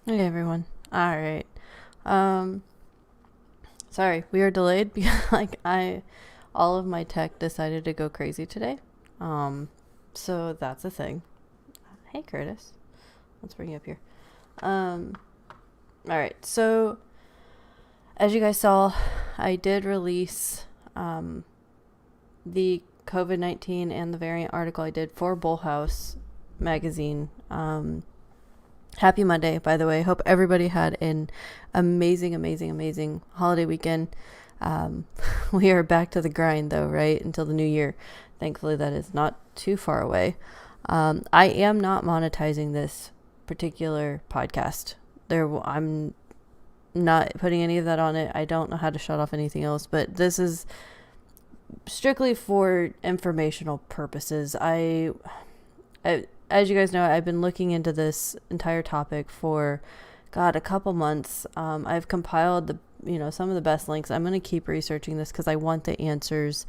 Hey everyone. All right. Um Sorry, we are delayed because all of my tech decided to go crazy today. So that's a thing. Hey Curtis. Let's bring you up here. Um all right. So as you guys saw, I did release the COVID-19 and the variant article I did for Bullhouse magazine. Happy Monday, by the way. Hope everybody had an amazing holiday weekend. We are back to the grind, though, right? Until the new year. Thankfully, that is not too far away. I am not monetizing this particular podcast. I'm not putting any of that on it. I don't know how to shut off anything else, but this is strictly for informational purposes. As you guys know, I've been looking into this entire topic for, a couple months. I've compiled some of the best links. I'm going to keep researching this because I want the answers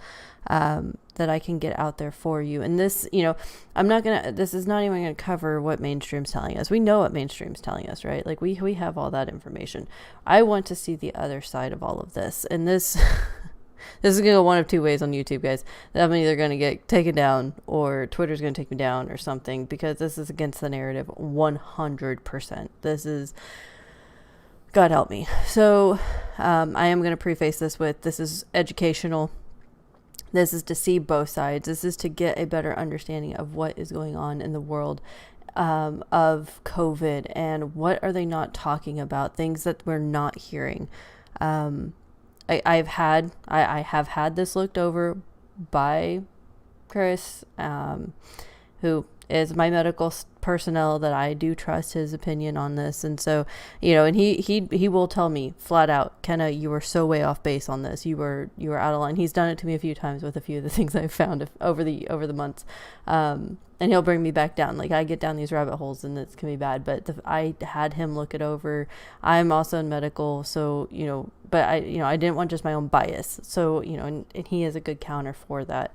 that I can get out there for you. And this, this is not even going to cover what mainstream's telling us. We know what mainstream's telling us, right? Like we have all that information. I want to see the other side of all of this. And this, this is going to go one of two ways on YouTube, guys. I'm either going to get taken down or Twitter's going to take me down or something, because this is against the narrative 100%. This is, God help me. So I am going to preface this with, this is educational. This is to see both sides. This is to get a better understanding of what is going on in the world of COVID and what are they not talking about, things that we're not hearing. I have had this looked over by Chris, who is my medical personnel that I do trust his opinion on this. And so, and he will tell me flat out, Kenna, you were so way off base on this. You were out of line. He's done it to me a few times with a few of the things I've found over the months. And he'll bring me back down. Like I get down these rabbit holes and it's can be bad, but I had him look it over. I'm also in medical. So, but I didn't want just my own bias. So, and he is a good counter for that.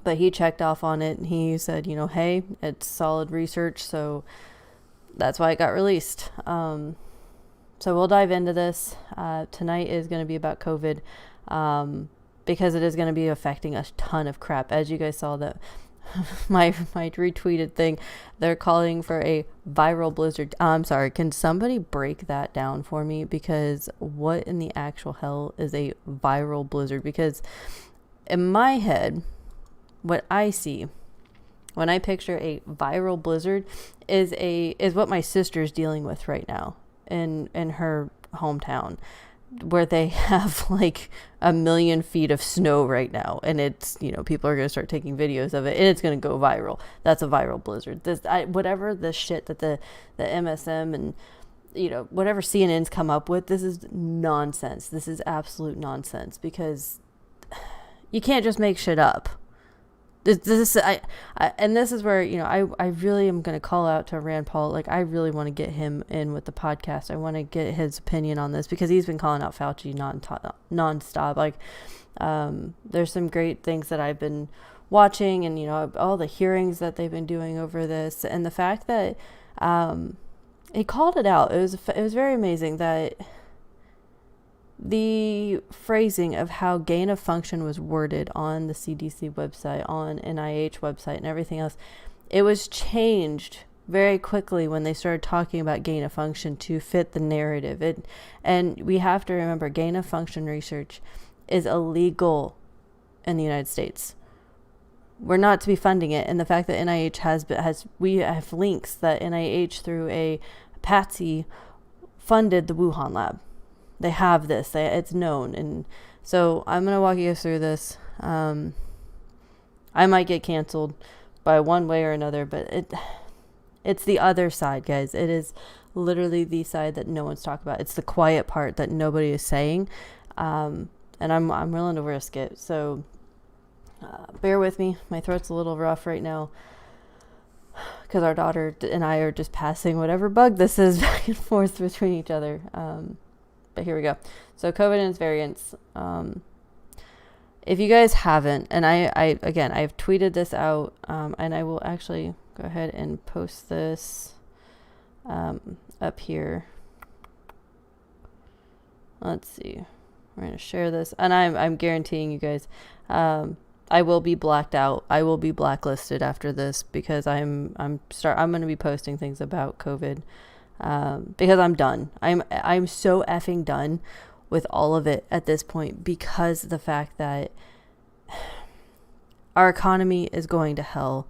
But he checked off on it and he said, hey, it's solid research. So that's why it got released. So we'll dive into this. Tonight is going to be about COVID, because it is going to be affecting a ton of crap. As you guys saw that my retweeted thing, they're calling for a viral blizzard. I'm sorry. Can somebody break that down for me? Because what in the actual hell is a viral blizzard? Because in my head, what I see when I picture a viral blizzard is what my sister's dealing with right now in her hometown, where they have like 1 million feet of snow right now, and it's people are going to start taking videos of it and it's going to go viral. That's a viral blizzard. Whatever the shit that the MSM and whatever CNN's come up with, this is nonsense. This is absolute nonsense, because you can't just make shit up. This is where I really am going to call out to Rand Paul. Like I really want to get him in with the podcast. I want to get his opinion on this, because he's been calling out Fauci nonstop. Like there's some great things that I've been watching, and all the hearings that they've been doing over this, and the fact that he called it out. It was very amazing that the phrasing of how gain of function was worded on the CDC website, on NIH website, and everything else, it was changed very quickly when they started talking about gain of function to fit the narrative. And we have to remember, gain of function research is illegal in the United States. We're not to be funding it. And the fact that NIH we have links that NIH through a patsy funded the Wuhan lab. They have this. It's known. And so I'm going to walk you through this. I might get canceled by one way or another, but it's the other side, guys. It is literally the side that no one's talking about. It's the quiet part that nobody is saying. And I'm willing to risk it. So bear with me. My throat's a little rough right now, because our daughter and I are just passing whatever bug this is back and forth between each other. But here we go. So COVID and its variants. If you guys haven't, and I've tweeted this out, and I will actually go ahead and post this up here. Let's see. We're going to share this. And I'm guaranteeing you guys, I will be blacked out. I will be blacklisted after this because I'm going to be posting things about COVID. Because I'm done. I'm so effing done with all of it at this point, because the fact that our economy is going to hell.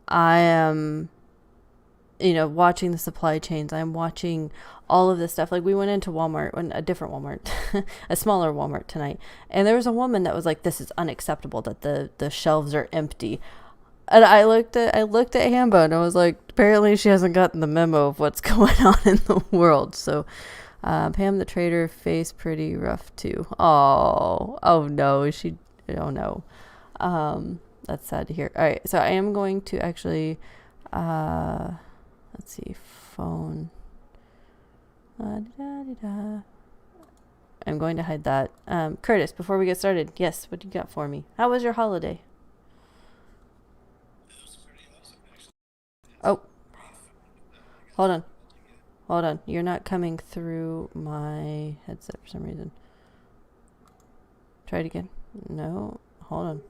I am, watching the supply chains. I'm watching all of this stuff. Like, we went into Walmart, a different Walmart, a smaller Walmart tonight. And there was a woman that was like, this is unacceptable that the shelves are empty. And I looked at Hambo and I was like, apparently she hasn't gotten the memo of what's going on in the world. So, Pam the trader face pretty rough too. Oh no. Oh no. That's sad to hear. All right. So I am going to actually, let's see, phone. I'm going to hide that. Curtis, before we get started, yes, what do you got for me? How was your holiday? Oh, hold on. You're not coming through my headset for some reason. Try it again. No, hold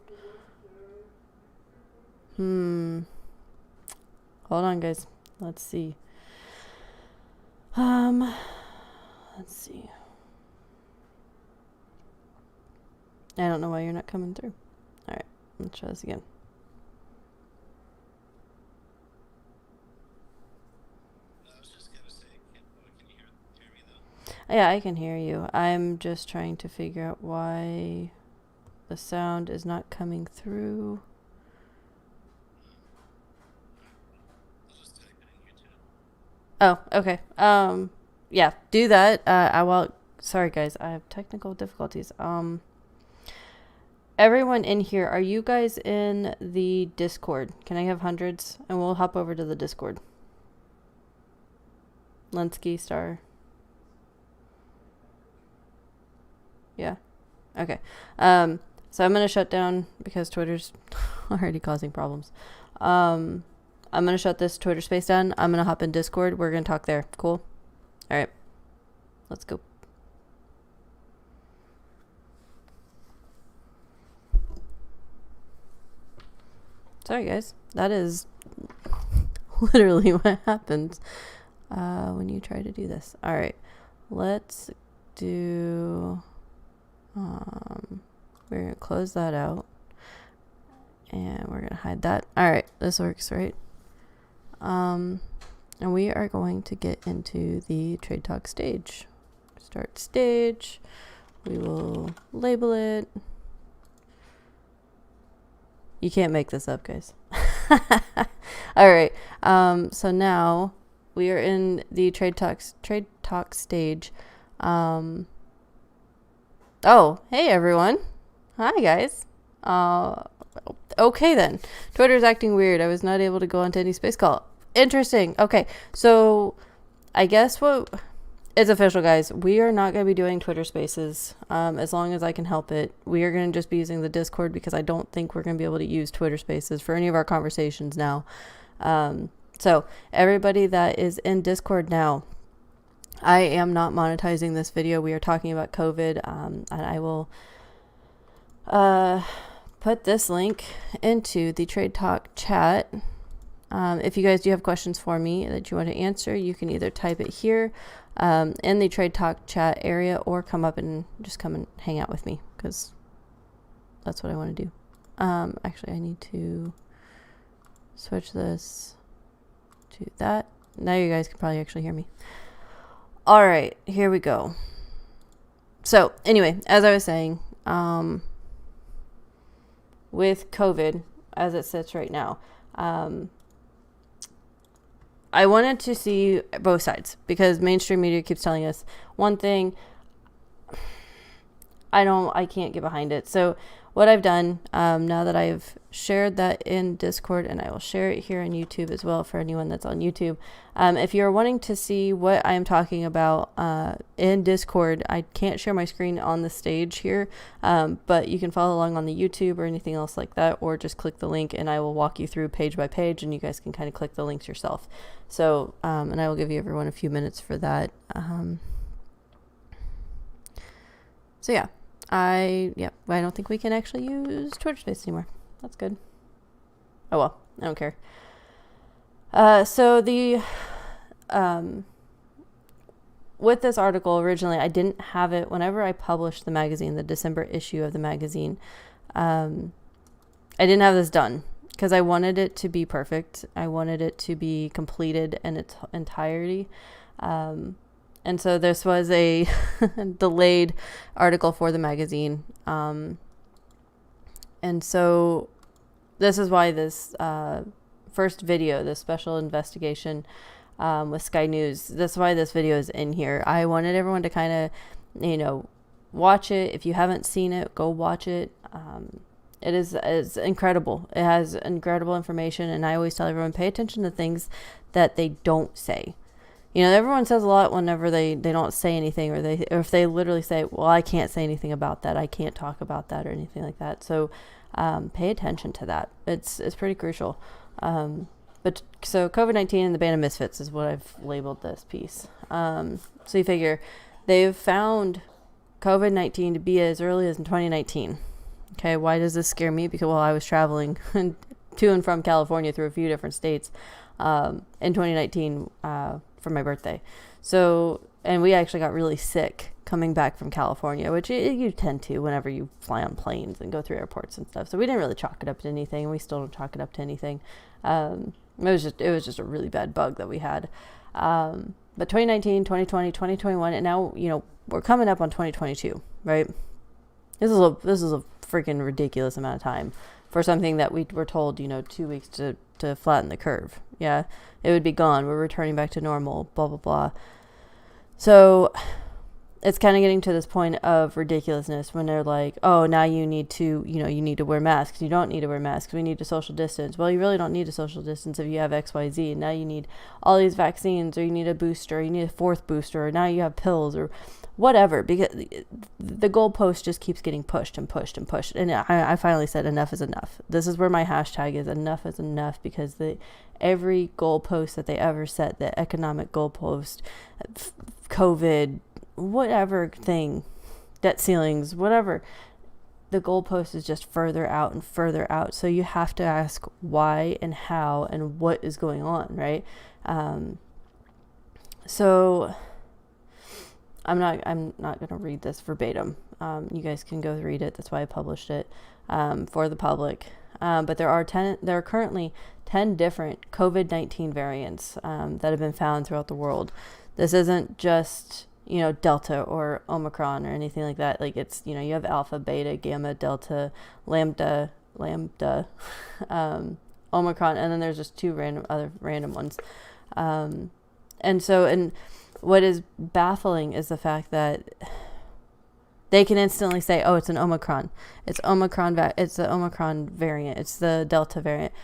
on. Hold on, guys. Let's see. Let's see. I don't know why you're not coming through. All right, let's try this again. Yeah, I can hear you. I'm just trying to figure out why the sound is not coming through. Oh, okay. Yeah, do that. Sorry guys, I have technical difficulties. Everyone in here, are you guys in the Discord? Can I have hundreds? And we'll hop over to the Discord. Lensky Star. Yeah. Okay. So I'm going to shut down because Twitter's already causing problems. I'm going to shut this Twitter space down. I'm going to hop in Discord. We're going to talk there. Cool. All right. Let's go. Sorry, guys. That is literally what happens when you try to do this. All right. Let's do... we're going to close that out. And we're going to hide that. All right. This works, right? And we are going to get into the Trade Talk stage. Start stage. We will label it. You can't make this up, guys. All right. So now we are in the Trade Talk stage. Oh, hey everyone. Hi guys. Okay then. Twitter's acting weird. I was not able to go onto any space call. Interesting. Okay. So I guess it's official, guys. We are not going to be doing Twitter Spaces as long as I can help it. We are going to just be using the Discord because I don't think we're going to be able to use Twitter Spaces for any of our conversations now. So everybody that is in Discord now, I am not monetizing this video. We are talking about COVID, and I will put this link into the Trade Talk chat. If you guys do have questions for me that you want to answer, you can either type it here in the Trade Talk chat area or come and hang out with me because that's what I want to do. Actually, I need to switch this to that. Now you guys can probably actually hear me. All right, here we go. So anyway, as I was saying, with COVID as it sits right now, I wanted to see both sides because mainstream media keeps telling us one thing. I can't get behind it. So what I've done, now that I've shared that in Discord, and I will share it here on YouTube as well for anyone that's on YouTube. If you're wanting to see what I am talking about in Discord, I can't share my screen on the stage here, but you can follow along on the YouTube or anything else like that, or just click the link and I will walk you through page by page, and you guys can kind of click the links yourself. So, and I will give you everyone a few minutes for that. So yeah. I don't think we can actually use Twitter Space anymore. That's good. Oh well, I don't care. So the with this article originally, I didn't have it whenever I published the magazine, the December issue of the magazine. I didn't have this done because I wanted it to be perfect. I wanted it to be completed in its entirety. And so this was a delayed article for the magazine. And so this is why this first video, this special investigation with Sky News, that's why this video is in here. I wanted everyone to kind of, watch it. If you haven't seen it, go watch it. It's incredible. It has incredible information. And I always tell everyone, pay attention to things that they don't say. Everyone says a lot whenever they don't say anything, or if they literally say, well, I can't say anything about that. I can't talk about that or anything like that. So pay attention to that. It's pretty crucial. But so COVID-19 and the Band of Misfits is what I've labeled this piece. So you figure they've found COVID-19 to be as early as in 2019. Okay, why does this scare me? Because, I was traveling to and from California through a few different states in 2019 for my birthday. So, and we actually got really sick coming back from California, which you tend to whenever you fly on planes and go through airports and stuff. So we didn't really chalk it up to anything. We still don't chalk it up to anything. It was just a really bad bug that we had. But 2019, 2020, 2021, and now, we're coming up on 2022, right? This is a freaking ridiculous amount of time for something that we were told, 2 weeks to flatten the curve. Yeah, it would be gone. We're returning back to normal, blah, blah, blah. So it's kind of getting to this point of ridiculousness when they're like, oh, now you need to wear masks. You don't need to wear masks. We need to social distance. Well, you really don't need to social distance if you have XYZ. And now you need all these vaccines, or you need a booster, or you need a fourth booster, or now you have pills, or whatever, because the goalpost just keeps getting pushed and pushed and pushed. And I finally said enough is enough. This is where my hashtag is, enough is enough, because every goalpost that they ever set, the economic goalpost, COVID, whatever thing, debt ceilings, whatever, the goalpost is just further out and further out. So you have to ask why and how and what is going on, right? So I'm not going to read this verbatim. You guys can go read it. That's why I published it for the public. But there are currently 10 different COVID-19 variants that have been found throughout the world. This isn't just, Delta or Omicron or anything like that. Like, it's, you have Alpha, Beta, Gamma, Delta, Lambda, Omicron, and then there's just two other random ones. And what is baffling is the fact that they can instantly say, oh, it's an Omicron. It's Omicron. It's the Omicron variant. It's the Delta variant.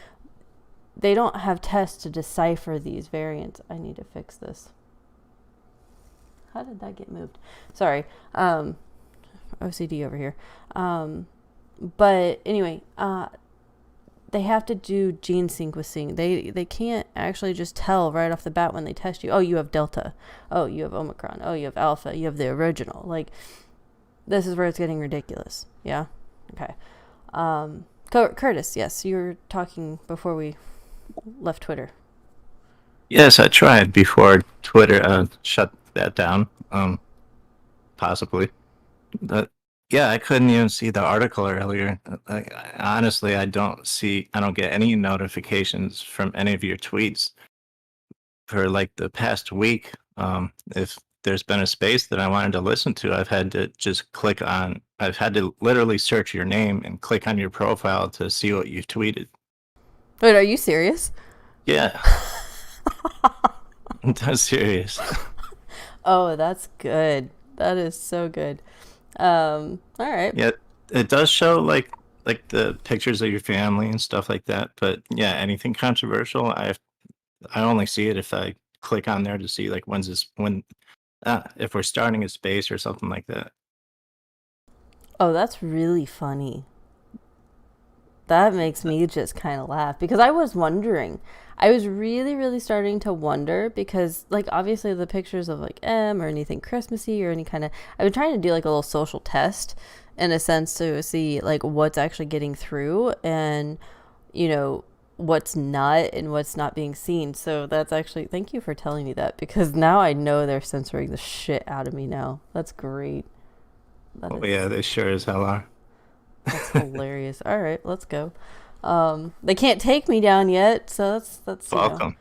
They don't have tests to decipher these variants. I need to fix this. How did that get moved? Sorry. OCD over here. But anyway, they have to do gene sequencing. They can't actually just tell right off the bat when they test you, oh, you have Delta. Oh, you have Omicron. Oh, you have Alpha. You have the original. Like, this is where it's getting ridiculous. Yeah? Okay. Curtis, yes, you were talking before we left Twitter. Yes, I tried before Twitter shut that down, possibly. But yeah, I couldn't even see the article earlier. Honestly, I don't get any notifications from any of your tweets for like the past week. If there's been a space that I wanted to listen to, I've had to literally search your name and click on your profile to see what you've tweeted. Wait, are you serious? Yeah. I'm serious. Oh, that's good. That is so good. All right. Yeah, it does show like the pictures of your family and stuff like that. But yeah, anything controversial, I only see it if I click on there to see like when if we're starting a space or something like that. Oh, that's really funny. That makes me just kind of laugh because I was wondering. I was really, really starting to wonder because, like, obviously the pictures of like M or anything Christmassy or any kind of. I've been trying to do like a little social test in a sense to see like what's actually getting through and, you know, what's not and what's not being seen. So that's actually, thank you for telling me that because now I know they're censoring the shit out of me now. That's great. That Oh is yeah, they sure as hell are. That's hilarious. All right, let's go. They can't take me down yet, so that's Welcome.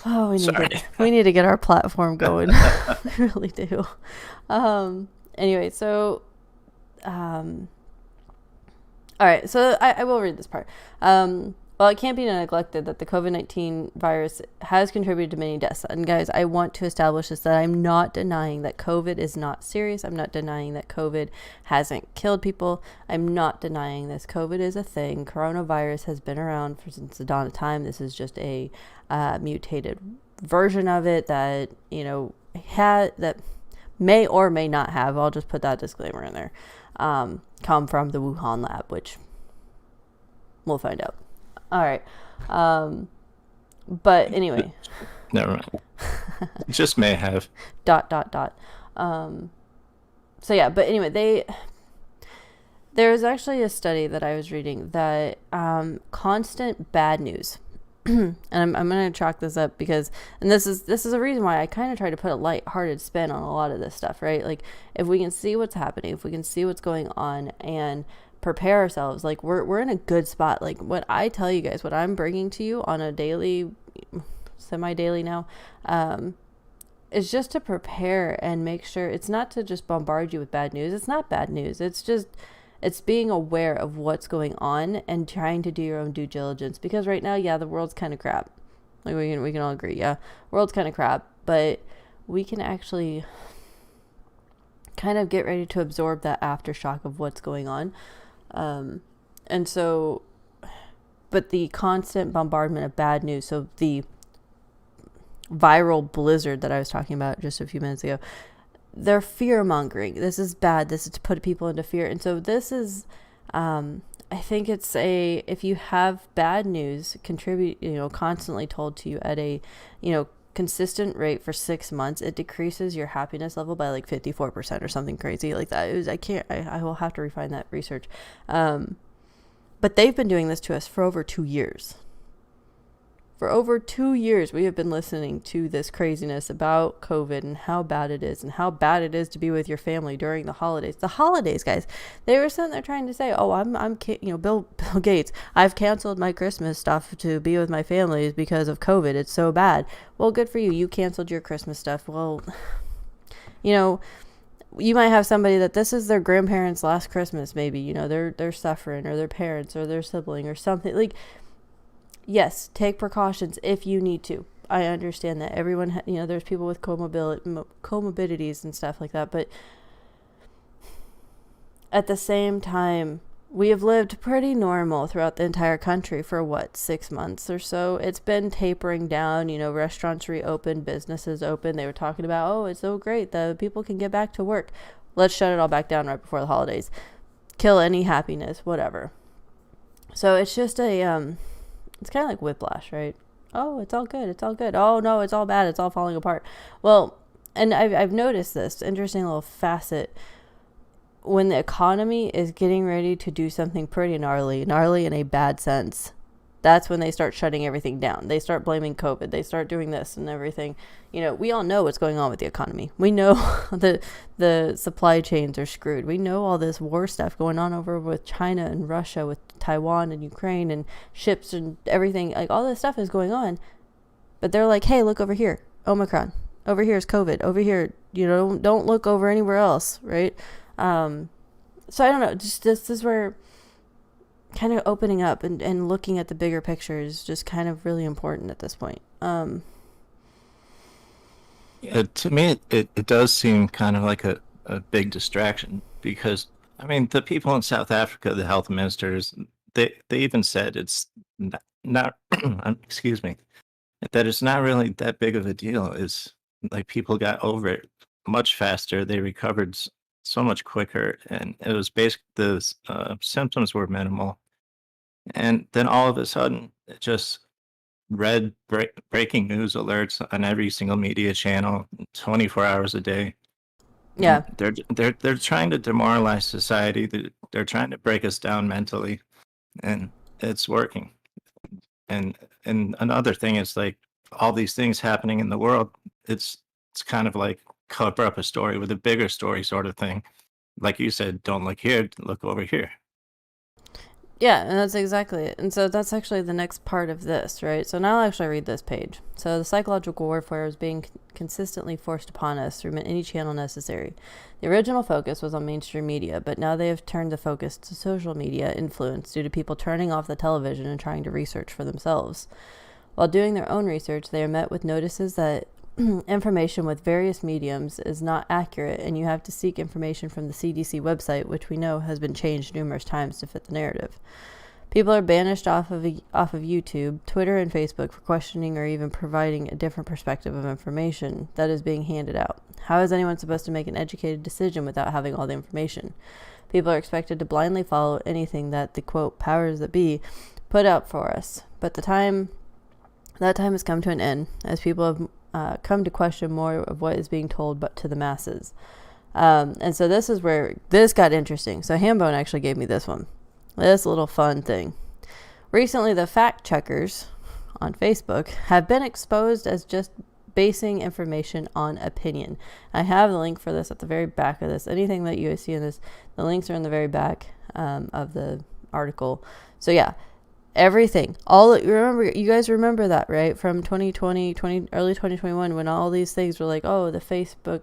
Oh, Sorry. we need to get our platform going. We really do. Anyway, so um, all right, so I will read this part. Well, it can't be neglected that the COVID-19 virus has contributed to many deaths. And guys, I want to establish this that I'm not denying that COVID is not serious. I'm not denying that COVID hasn't killed people. I'm not denying this. COVID is a thing. Coronavirus has been around since the dawn of time. This is just a mutated version of it that, that may or may not have, I'll just put that disclaimer in there, come from the Wuhan lab, which we'll find out. All right. But anyway. Never mind. Just may have. dot. So yeah, but anyway, there was actually a study that I was reading that constant bad news, and I'm going to chalk this up because, and this is a reason why I kind of try to put a lighthearted spin on a lot of this stuff, right? Like if we can see what's happening, if we can see what's going on and prepare ourselves, like we're in a good spot. Like what I tell you guys, what I'm bringing to you on a daily, semi-daily now, is just to prepare and make sure it's not to just bombard you with bad news. It's not bad news. It's being aware of what's going on and trying to do your own due diligence, because right now, yeah, the world's kind of crap. Like we can all agree, yeah, world's kind of crap, but we can actually kind of get ready to absorb that aftershock of what's going on. And so, but the constant bombardment of bad news, so the viral blizzard that I was talking about just a few minutes ago, they're fear mongering. This is bad. This is to put people into fear. And so this is, I think it's if you have bad news constantly told to you at a, consistent rate for 6 months, it decreases your happiness level by like 54% or something crazy like that. I will have to refine that research. But they've been doing this to us for over 2 years. For over 2 years, we have been listening to this craziness about COVID and how bad it is to be with your family during the holidays. The holidays, guys, they were sitting there trying to say, "Oh, Bill Gates, I've canceled my Christmas stuff to be with my family because of COVID. It's so bad." Well, good for you. You canceled your Christmas stuff. Well, you might have somebody that this is their grandparents' last Christmas. Maybe they're suffering, or their parents, or their sibling, or something like. Yes, take precautions if you need to. I understand that everyone, there's people with comorbidities and stuff like that. But at the same time, we have lived pretty normal throughout the entire country for 6 months or so. It's been tapering down. Restaurants reopened, businesses open. They were talking about, oh, it's so great that people can get back to work. Let's shut it all back down right before the holidays. Kill any happiness, whatever. So it's just it's kind of like whiplash, right? Oh, it's all good. It's all good. Oh, no, it's all bad. It's all falling apart. Well, and I've noticed this interesting little facet. When the economy is getting ready to do something pretty gnarly in a bad sense, that's when they start shutting everything down. They start blaming COVID. They start doing this and everything. We all know what's going on with the economy. We know that the supply chains are screwed. We know all this war stuff going on over with China and Russia, with Taiwan and Ukraine and ships and everything. Like all this stuff is going on. But they're like, hey, look over here. Omicron. Over here is COVID. Over here, don't look over anywhere else, right? So I don't know. Just this is where kind of opening up and looking at the bigger picture is just kind of really important at this point. Yeah, to me, it does seem kind of like a big distraction because I mean, the people in South Africa, the health ministers, they even said it's not excuse me, that it's not really that big of a deal. Is like people got over it much faster. They recovered so much quicker, and it was basic. The symptoms were minimal, and then all of a sudden, it just breaking news alerts on every single media channel, 24 hours a day. And Yeah. they're trying to demoralize society. They're trying to break us down mentally, and it's working. And another thing is like all these things happening in the world. It's kind of like cover up a story with a bigger story, sort of thing. Like you said, don't look here, look over here. Yeah, and that's exactly it. And so that's actually the next part of this, right? So now I'll actually read this page. So the psychological warfare is being consistently forced upon us through any channel necessary. The original focus was on mainstream media, but now they have turned the focus to social media influence due to people turning off the television and trying to research for themselves. While doing their own research, they are met with notices that information with various mediums is not accurate, and you have to seek information from the CDC website, which we know has been changed numerous times to fit the narrative. People are banished off of YouTube, Twitter, and Facebook for questioning or even providing a different perspective of information that is being handed out. How is anyone supposed to make an educated decision without having all the information? People are expected to blindly follow anything that the, quote, powers that be put out for us. But that time has come to an end, as people have come to question more of what is being told but to the masses. And so this is where this got interesting. So Hambone actually gave me this one. This little fun thing. Recently, the fact checkers on Facebook have been exposed as just basing information on opinion. I have the link for this at the very back of this. Anything that you see in this, the links are in the very back of the article. So yeah, everything, you guys remember that, right? From 2020, early 2021, when all these things were like, oh, the Facebook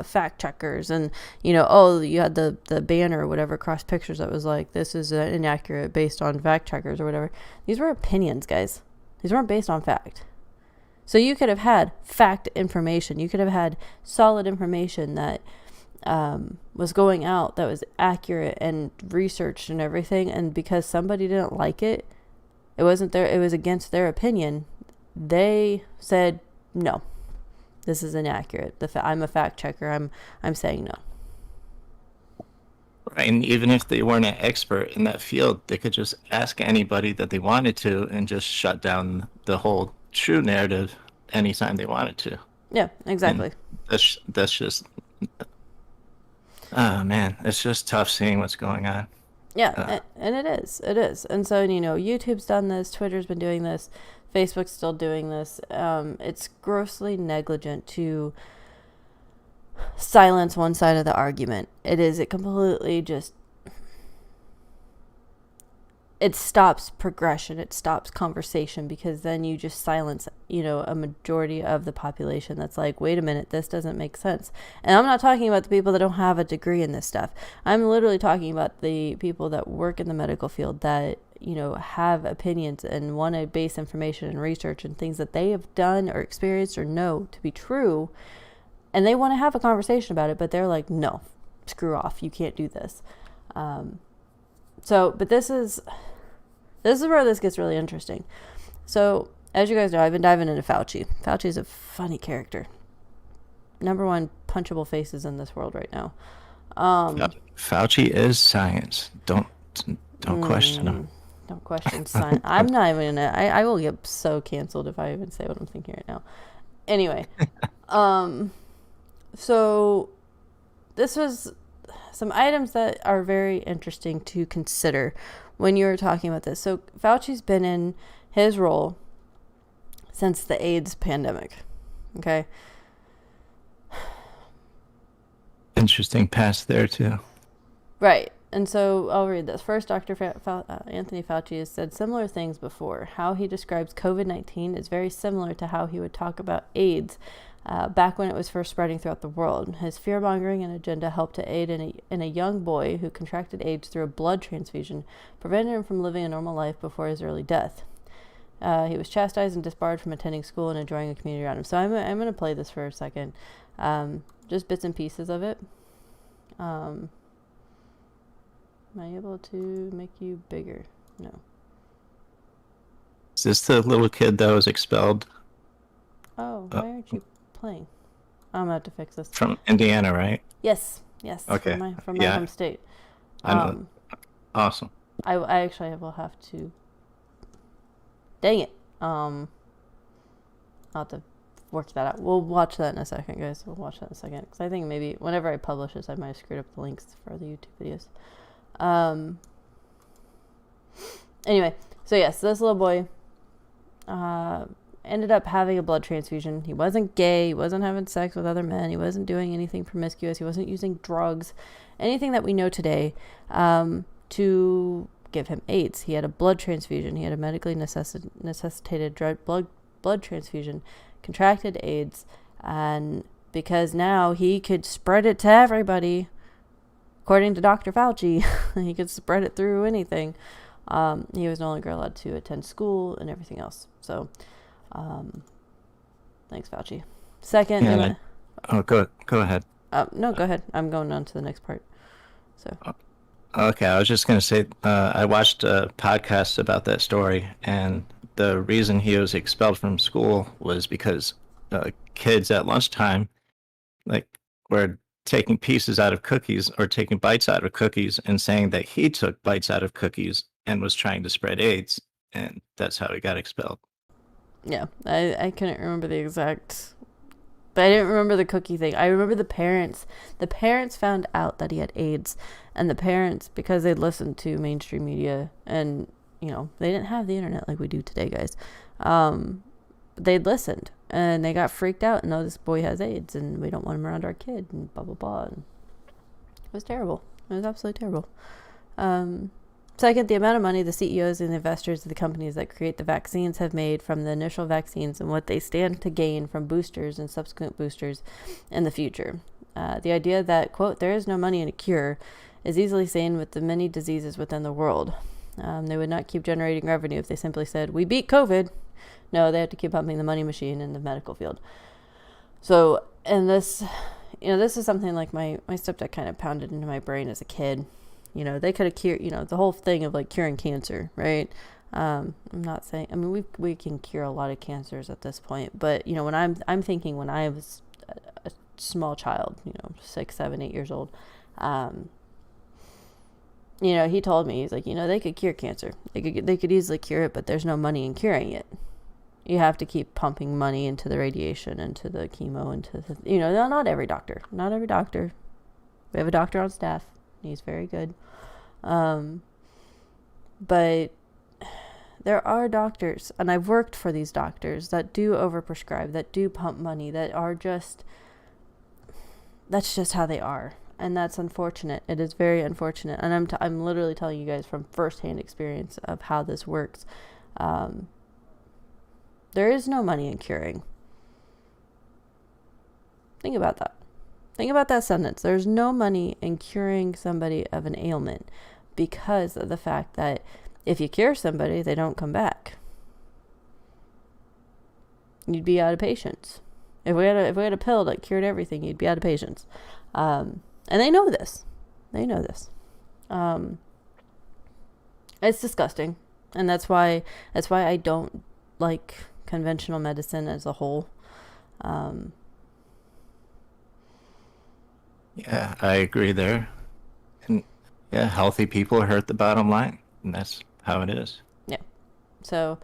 fact checkers, and you had the banner or whatever across pictures that was like, this is inaccurate based on fact checkers or whatever. These were opinions, guys. These weren't based on fact. So you could have had fact information. You could have had solid information that was going out that was accurate and researched and everything, and because somebody didn't like it, it was against their opinion, they said, no, this is inaccurate. I'm a fact checker. I'm saying no. Right, and even if they weren't an expert in that field, they could just ask anybody that they wanted to and just shut down the whole true narrative anytime they wanted to. Yeah, exactly. And that's just, oh man, it's just tough seeing what's going on. Yeah, and it is. And so, YouTube's done this, Twitter's been doing this, Facebook's still doing this. It's grossly negligent to silence one side of the argument. It completely just, it stops progression, it stops conversation, because then you just silence, a majority of the population that's like, wait a minute, this doesn't make sense. And I'm not talking about the people that don't have a degree in this stuff. I'm literally talking about the people that work in the medical field that, have opinions and want to base information and research and things that they have done or experienced or know to be true. And they want to have a conversation about it, but they're like, no, screw off. You can't do this. But this is where this gets really interesting. So, as you guys know, I've been diving into Fauci. Fauci is a funny character. Number one punchable faces in this world right now. Fauci is science. Don't question him. Don't question science. I'm not even gonna. I will get so canceled if I even say what I'm thinking right now. Anyway, so this was some items that are very interesting to consider when you're talking about this. So Fauci's been in his role since the AIDS pandemic. Okay. Interesting past there too. Right. And so I'll read this. First, Dr. Anthony Fauci has said similar things before. How he describes COVID-19 is very similar to how he would talk about AIDS back when it was first spreading throughout the world. His fear-mongering and agenda helped to aid in a young boy who contracted AIDS through a blood transfusion, prevented him from living a normal life before his early death. He was chastised and disbarred from attending school and enjoying a community around him. So I'm going to play this for a second. Just bits and pieces of it. Am I able to make you bigger? No. Is this the little kid that was expelled Oh, uh, why aren't you playing? I'm gonna have to fix this. from Indiana, right? Yes, Okay. from my Yeah, home state. I know. Um, Awesome. I actually will have to. Dang it. I'll have to work that out. We'll watch that in a second, guys. We'll watch that in a second because I think maybe whenever I publish this, I might have screwed up the links for the YouTube videos. Anyway, so yes, this little boy ended up having a blood transfusion. He wasn't gay. He wasn't having sex with other men. He wasn't doing anything promiscuous. He wasn't using drugs, anything that we know today to give him AIDS. He had a blood transfusion. He had a medically necessitated blood transfusion, contracted AIDS, and because now he could spread it to everybody, according to Dr. Fauci, he could spread it through anything. He was no longer allowed to attend school and everything else. So, thanks, Fauci. Second, go ahead. no, go ahead. I'm going on to the next part. So, Okay, I was just gonna say I watched a podcast about that story, and the reason he was expelled from school was because kids at lunchtime, like, were taking pieces out of cookies or taking bites out of cookies and saying that he took bites out of cookies and was trying to spread AIDS, and that's how he got expelled. yeah, I couldn't remember the exact, but I didn't remember the cookie thing. I remember the parents. The parents found out that he had AIDS, and the parents, because they listened to mainstream media, and they didn't have the internet like we do today, guys. They listened, and they got freaked out, and no, this boy has AIDS, and we don't want him around our kid, and blah blah blah. And it was terrible. It was absolutely terrible. Second, the amount of money the CEOs and the investors of the companies that create the vaccines have made from the initial vaccines and what they stand to gain from boosters and subsequent boosters in the future. The idea that, quote, there is no money in a cure is easily seen with the many diseases within the world. They would not keep generating revenue if they simply said, we beat COVID. No, they have to keep pumping the money machine in the medical field. So, and this is something like my stepdad kind of pounded into my brain as a kid. They could have cured, the whole thing of like curing cancer, right? I'm not saying, I mean, we can cure a lot of cancers at this point, but when I'm thinking when I was a small child, 6, 7, 8 years old, he told me, he's like, they could cure cancer. They could easily cure it, but there's no money in curing it. You have to keep pumping money into the radiation, into the chemo, into the, not every doctor. We have a doctor on staff. He's very good. But there are doctors, and I've worked for these doctors that do overprescribe, that do pump money, that are just, that's just how they are. And that's unfortunate. It is very unfortunate. And I'm literally telling you guys from firsthand experience of how this works. There is no money in curing. Think about that. Think about that sentence. There's no money in curing somebody of an ailment because of the fact that if you cure somebody, they don't come back. You'd be out of patience. If we had a pill that cured everything, you'd be out of patience. And they know this. It's disgusting. And that's why I don't like conventional medicine as a whole. Yeah, I agree there. And yeah, healthy people hurt the bottom line, and that's how it is. Yeah. So,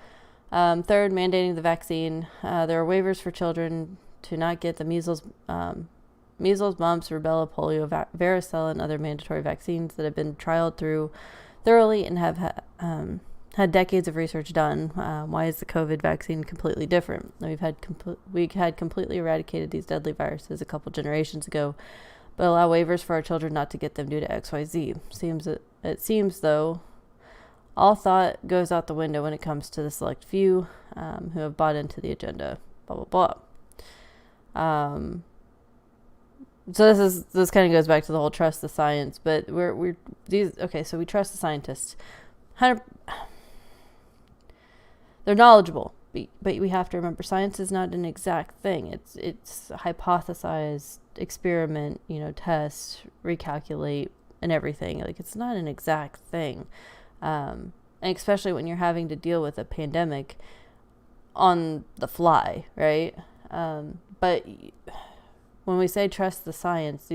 third, mandating the vaccine. There are waivers for children to not get the measles, mumps, rubella, polio, varicella, and other mandatory vaccines that have been trialed through thoroughly and have had decades of research done. Why is the COVID vaccine completely different? We had completely eradicated these deadly viruses a couple generations ago, but allow waivers for our children not to get them due to XYZ. It seems though, all thought goes out the window when it comes to the select few who have bought into the agenda. Blah blah blah. So this kind of goes back to the whole trust the science, but so we trust the scientists. They're knowledgeable, but we have to remember science is not an exact thing. It's hypothesize, experiment, test, recalculate, and everything. Like, it's not an exact thing. And especially when you're having to deal with a pandemic on the fly, right? But when we say trust the science,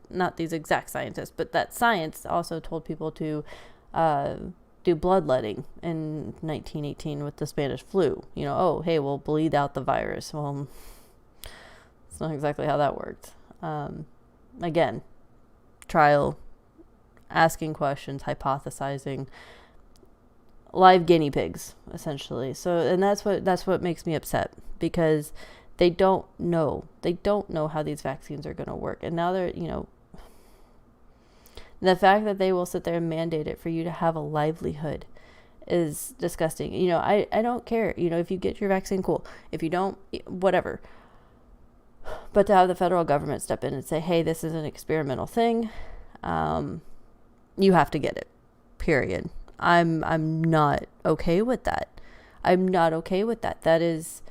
not these exact scientists, but that science also told people to do bloodletting in 1918 with the Spanish flu. Oh, hey, we'll bleed out the virus. Well, it's not exactly how that worked. Again, trial, asking questions, hypothesizing, live guinea pigs, essentially. So, and that's what makes me upset, because they don't know how these vaccines are going to work. And now they're, the fact that they will sit there and mandate it for you to have a livelihood is disgusting. I don't care. If you get your vaccine, cool. If you don't, whatever. But to have the federal government step in and say, hey, this is an experimental thing, you have to get it, period. I'm not okay with that. I'm not okay with that. That is,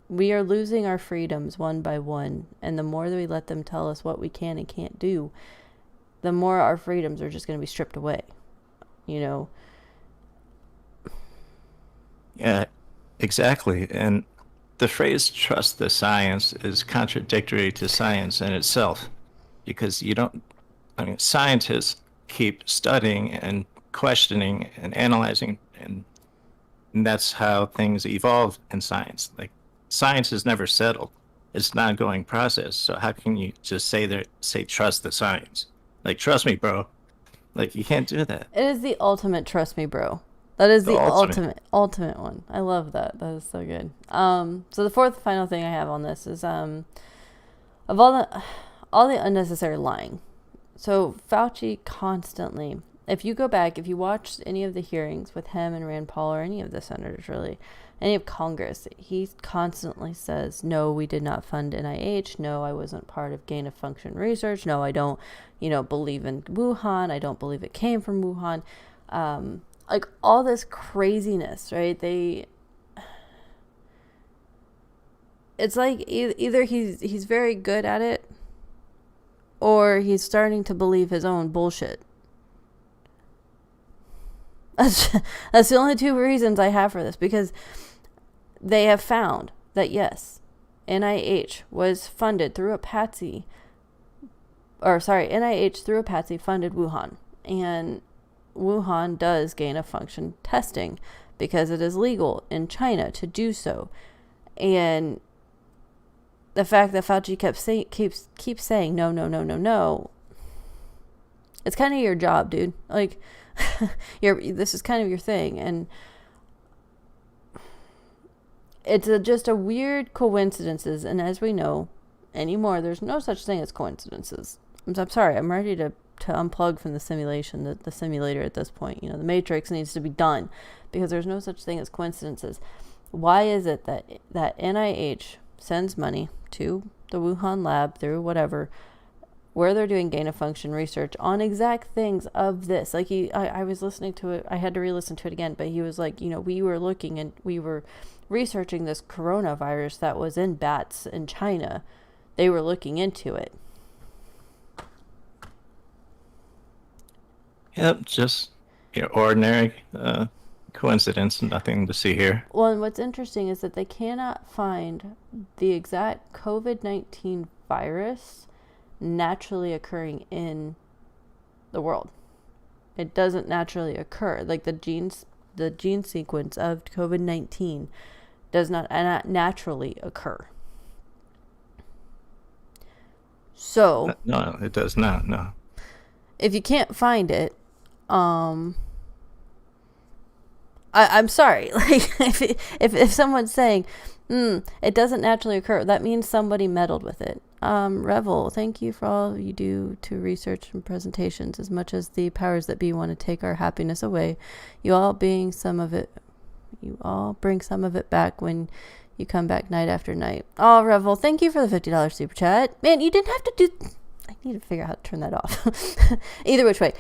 we are losing our freedoms one by one. And the more that we let them tell us what we can and can't do, the more our freedoms are just going to be stripped away. Yeah, exactly. And the phrase trust the science is contradictory to science in itself, because scientists keep studying and questioning and analyzing, and that's how things evolve in science. Like, science is never settled. It's an ongoing process. So how can you just say trust the science? Like, trust me, bro. Like, you can't do that. It is the ultimate trust me, bro. That is the ultimate one. I love that. That is so good. So the fourth final thing I have on this is of all the unnecessary lying. So Fauci constantly, if you go back, if you watch any of the hearings with him and Rand Paul, or any of the senators really, any of Congress, he constantly says, no, we did not fund NIH. No, I wasn't part of gain of function research. No, I don't, believe in Wuhan. I don't believe it came from Wuhan. Like, all this craziness, right? It's like either he's very good at it, or he's starting to believe his own bullshit. That's the only two reasons I have for this, because they have found that, yes, NIH was funded through a patsy, NIH through a patsy funded Wuhan, and Wuhan does gain of function testing because it is legal in China to do so. And the fact that Fauci keeps saying no, it's kind of your job, dude. Like, this is kind of your thing, and it's just a weird coincidences. And as we know anymore, there's no such thing as coincidences. I'm sorry. I'm ready to unplug from the simulation, the simulator at this point. The Matrix needs to be done, because there's no such thing as coincidences. Why is it that NIH sends money to the Wuhan lab through whatever, where they're doing gain of function research on exact things of this? Like, I was listening to it, I had to re-listen to it again, but he was like, we were looking and we were researching this coronavirus that was in bats in China. They were looking into it. Yep, just your ordinary coincidence, nothing to see here. Well, and what's interesting is that they cannot find the exact COVID-19 virus naturally occurring in the world. It doesn't naturally occur. Like, the gene sequence of COVID-19 does not naturally occur. So no, it does not. No. If you can't find it, I'm sorry. Like, if someone's saying, it doesn't naturally occur, that means somebody meddled with it. Revel, thank you for all you do to research and presentations. As much as the powers that be want to take our happiness away, you all bring some of it back when you come back night after night. Oh, Revel, thank you for the $50 super chat. Man, you didn't have to do. I need to figure out how to turn that off. Either which way.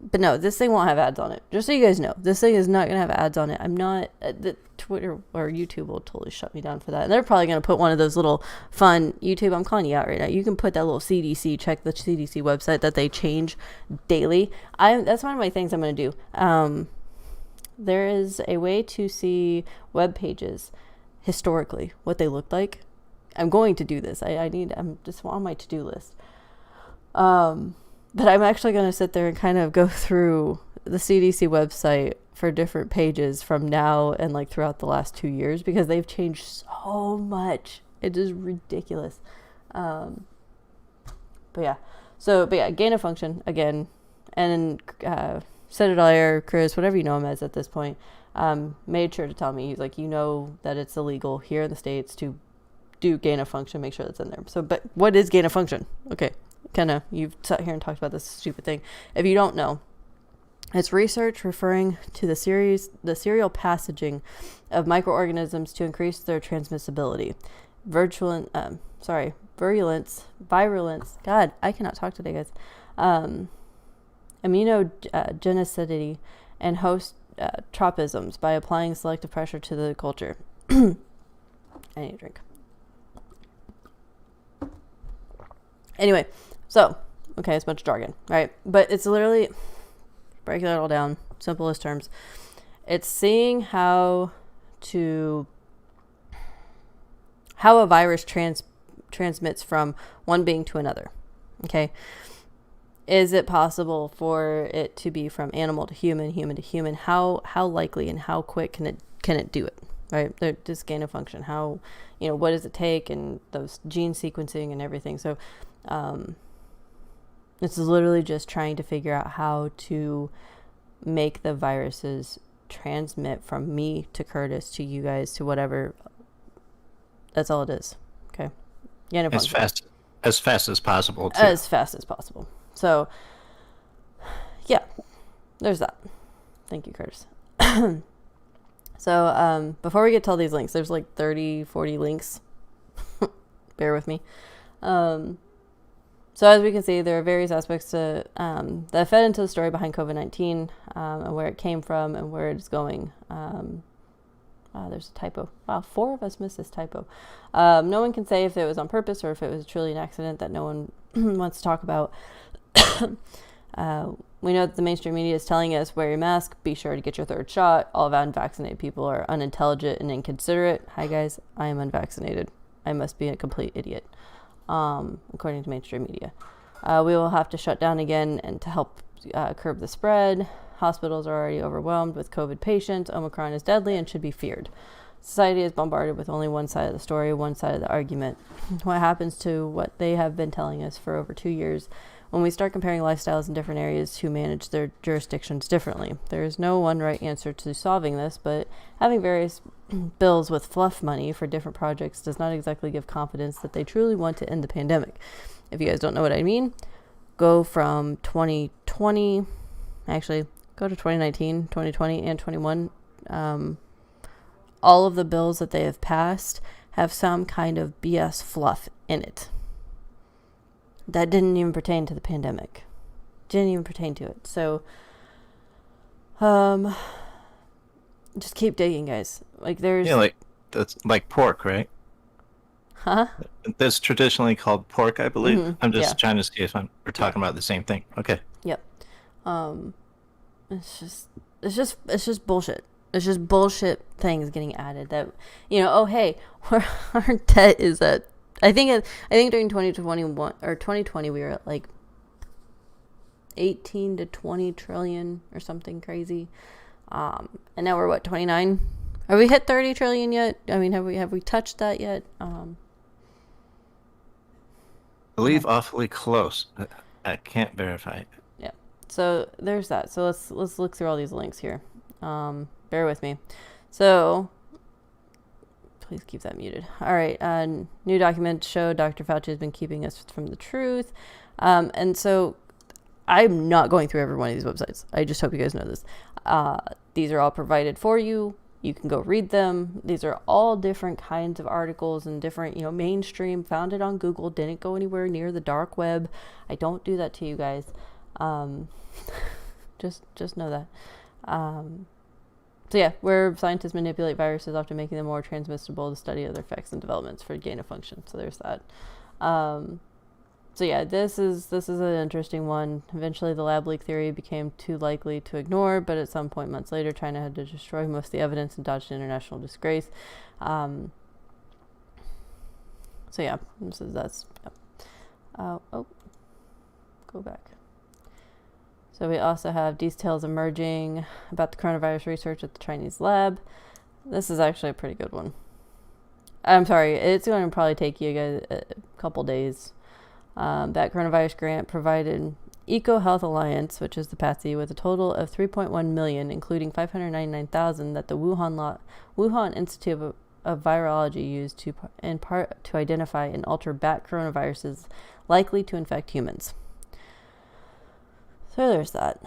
But no, this thing won't have ads on it. Just so you guys know, this thing is not going to have ads on it. I'm not, the Twitter or YouTube will totally shut me down for that. And they're probably going to put one of those little fun, YouTube, I'm calling you out right now. You can put that little CDC, check the CDC website that they change daily. That's one of my things I'm going to do. There is a way to see web pages historically, what they looked like. I'm going to do this. I'm just on my to-do list. But I'm actually going to sit there and kind of go through the CDC website for different pages from now and like throughout the last 2 years, because they've changed so much. It is ridiculous. But yeah, gain of function again. And Citadel, Chris, whatever you know him as at this point, made sure to tell me, he's like, you know that it's illegal here in the States to do gain of function, make sure that's in there. So, but what is gain of function? Okay. You've sat here and talked about this stupid thing. If you don't know, it's research referring to the serial passaging of microorganisms to increase their transmissibility. Virulence. God, I cannot talk today, guys. Immunogenicity and host tropisms by applying selective pressure to the culture. I need a drink. Anyway. So, okay, it's a bunch of jargon, right? But it's literally, breaking it all down, simplest terms, it's seeing how a virus transmits from one being to another, okay? Is it possible for it to be from animal to human, human to human? How likely and how quick can it do it, right? This gain of function, how, what does it take, and those gene sequencing and everything. So, it's literally just trying to figure out how to make the viruses transmit from me to Curtis to you guys to whatever. That's all it is. Okay. Yeah, no problem. As fast as possible, too. As fast as possible. So, yeah, there's that. Thank you, Curtis. So, before we get to all these links, there's like 30, 40 links. Bear with me. So as we can see, there are various aspects that fed into the story behind COVID-19 and where it came from and where it's going. There's a typo. Wow, 4 of us missed this typo. No one can say if it was on purpose or if it was truly an accident that no one wants to talk about. We know that the mainstream media is telling us, wear your mask, be sure to get your 3rd shot. All unvaccinated people are unintelligent and inconsiderate. Hi guys, I am unvaccinated. I must be a complete idiot. According to mainstream media. We will have to shut down again and to help curb the spread. Hospitals are already overwhelmed with COVID patients. Omicron is deadly and should be feared. Society is bombarded with only one side of the story, one side of the argument. What happens to what they have been telling us for over 2 years when we start comparing lifestyles in different areas who manage their jurisdictions differently? There is no one right answer to solving this, but having various bills with fluff money for different projects does not exactly give confidence that they truly want to end the pandemic. If you guys don't know what I mean, go from 2020, actually go to 2019, 2020, and 21. All of the bills that they have passed have some kind of BS fluff in it. That didn't even pertain to the pandemic. Didn't even pertain to it. So, just keep digging, guys. Like there's... Yeah, that's like pork, right? Huh? That's traditionally called pork, I believe. Mm-hmm. I'm just trying to see if we're talking about the same thing. Okay. Yep. It's just bullshit. It's just bullshit things getting added that, oh, hey, our debt is at, I think during 2021 or 2020, we were at like 18 to 20 trillion or something crazy. And now we're what, 29? Have we hit 30 trillion yet? I mean, have we touched that yet? I believe awfully close. I can't verify it. Yeah. So there's that. So let's look through all these links here. Bear with me. So please keep that muted. All right. New documents show Dr. Fauci has been keeping us from the truth. And so I'm not going through every one of these websites. I just hope you guys know this. These are all provided for you. You can go read them. These are all different kinds of articles and different, mainstream, found it on Google, didn't go anywhere near the dark web. I don't do that to you guys. Just know that. So yeah, where scientists manipulate viruses, often making them more transmissible, the study of their effects and developments for gain of function. So there's that. So yeah, this is an interesting one. Eventually, the lab leak theory became too likely to ignore, but at some point months later, China had to destroy most of the evidence and dodged international disgrace. So yeah, that's. Go back. So we also have details emerging about the coronavirus research at the Chinese lab. This is actually a pretty good one. I'm sorry, it's going to probably take you guys a couple days. That coronavirus grant provided EcoHealth Alliance, which is the PATSI, with a total of 3.1 million, including 599,000 that the Wuhan Institute of Virology used in part to identify and alter bat coronaviruses likely to infect humans. So there's that.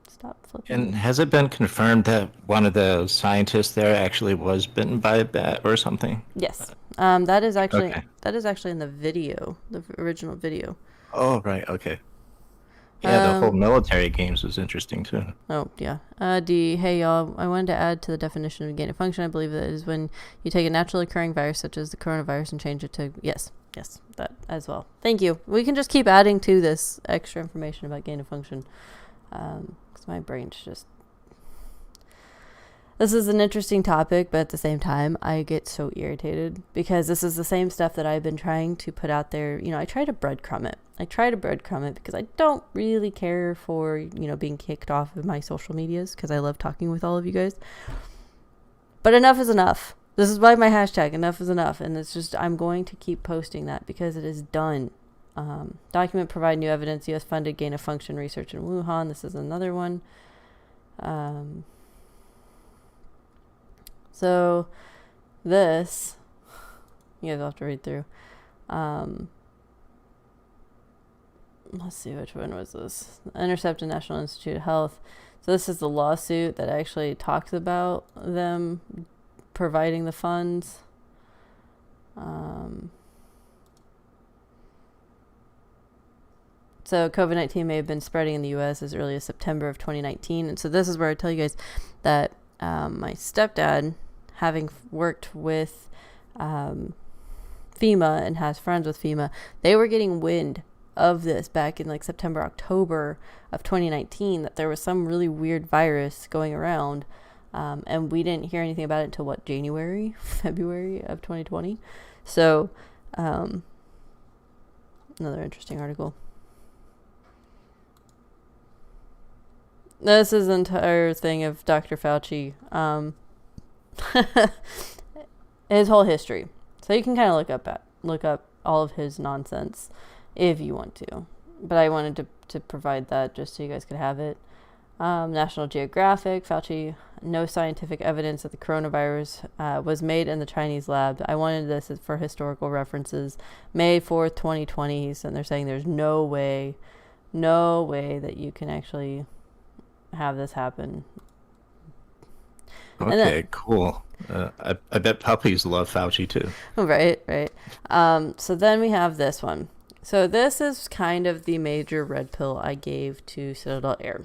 Stop flipping. And has it been confirmed that one of the scientists there actually was bitten by a bat or something? Yes. That is actually Okay. in the video, the original video. Oh, right. Okay. Yeah, the whole military games was interesting too. Oh, yeah. Hey, y'all, I wanted to add to the definition of gain of function. I believe that is when you take a naturally occurring virus, such as the coronavirus, and change it to... Yes, that as well. Thank you. We can just keep adding to this extra information about gain of function. Because my brain's just... This is an interesting topic, but at the same time, I get so irritated because this is the same stuff that I've been trying to put out there. You know, I try to breadcrumb it because I don't really care for, being kicked off of my social medias because I love talking with all of you guys. But enough is enough. This is why my hashtag, enough is enough. And it's just, I'm going to keep posting that because it is done. Document provide new evidence. U.S. funded gain of function research in Wuhan. This is another one. So this, you guys will have to read through. Let's see, which one was this? Intercepted National Institute of Health. So this is the lawsuit that actually talks about them providing the funds. So COVID-19 may have been spreading in the U.S. as early as September of 2019. And so this is where I tell you guys that my stepdad, having worked with FEMA and has friends with FEMA, they were getting wind of this back in like September, October of 2019, that there was some really weird virus going around. And we didn't hear anything about it until January, February of 2020. So, another interesting article. This is the entire thing of Dr. Fauci. His whole history. So you can kind of look up all of his nonsense if you want to. But I wanted to provide that just so you guys could have it. National Geographic, Fauci, no scientific evidence that the coronavirus was made in the Chinese lab. I wanted this for historical references. May 4th, 2020, and they're saying there's no way that you can actually have this happen. Okay, cool. I bet puppies love Fauci too. Right. So then we have this one. So this is kind of the major red pill I gave to Citadel Air.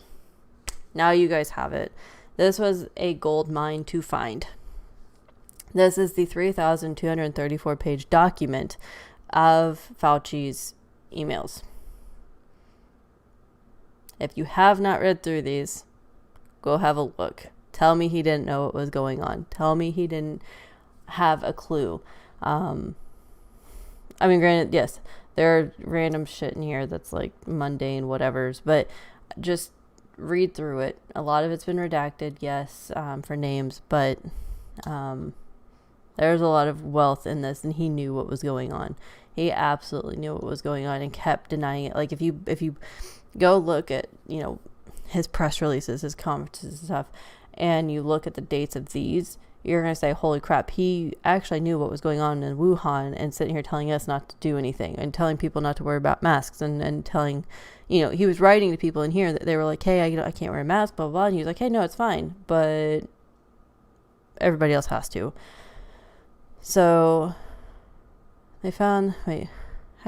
Now you guys have it. This was a gold mine to find. This is the 3,234 page document of Fauci's emails. If you have not read through these, go have a look. Tell me he didn't know what was going on. Tell me he didn't have a clue. Granted, yes, there are random shit in here that's like mundane whatevers, but just read through it. A lot of it's been redacted, yes, for names, but there's a lot of wealth in this, and he knew what was going on. He absolutely knew what was going on and kept denying it. Like if you go look at, his press releases, his conferences and stuff, and you look at the dates of these, you're going to say, holy crap, he actually knew what was going on in Wuhan and sitting here telling us not to do anything and telling people not to worry about masks and telling, he was writing to people in here that they were like, hey, I can't wear a mask, blah, blah, blah. And he was like, hey, no, it's fine. But everybody else has to. So they found,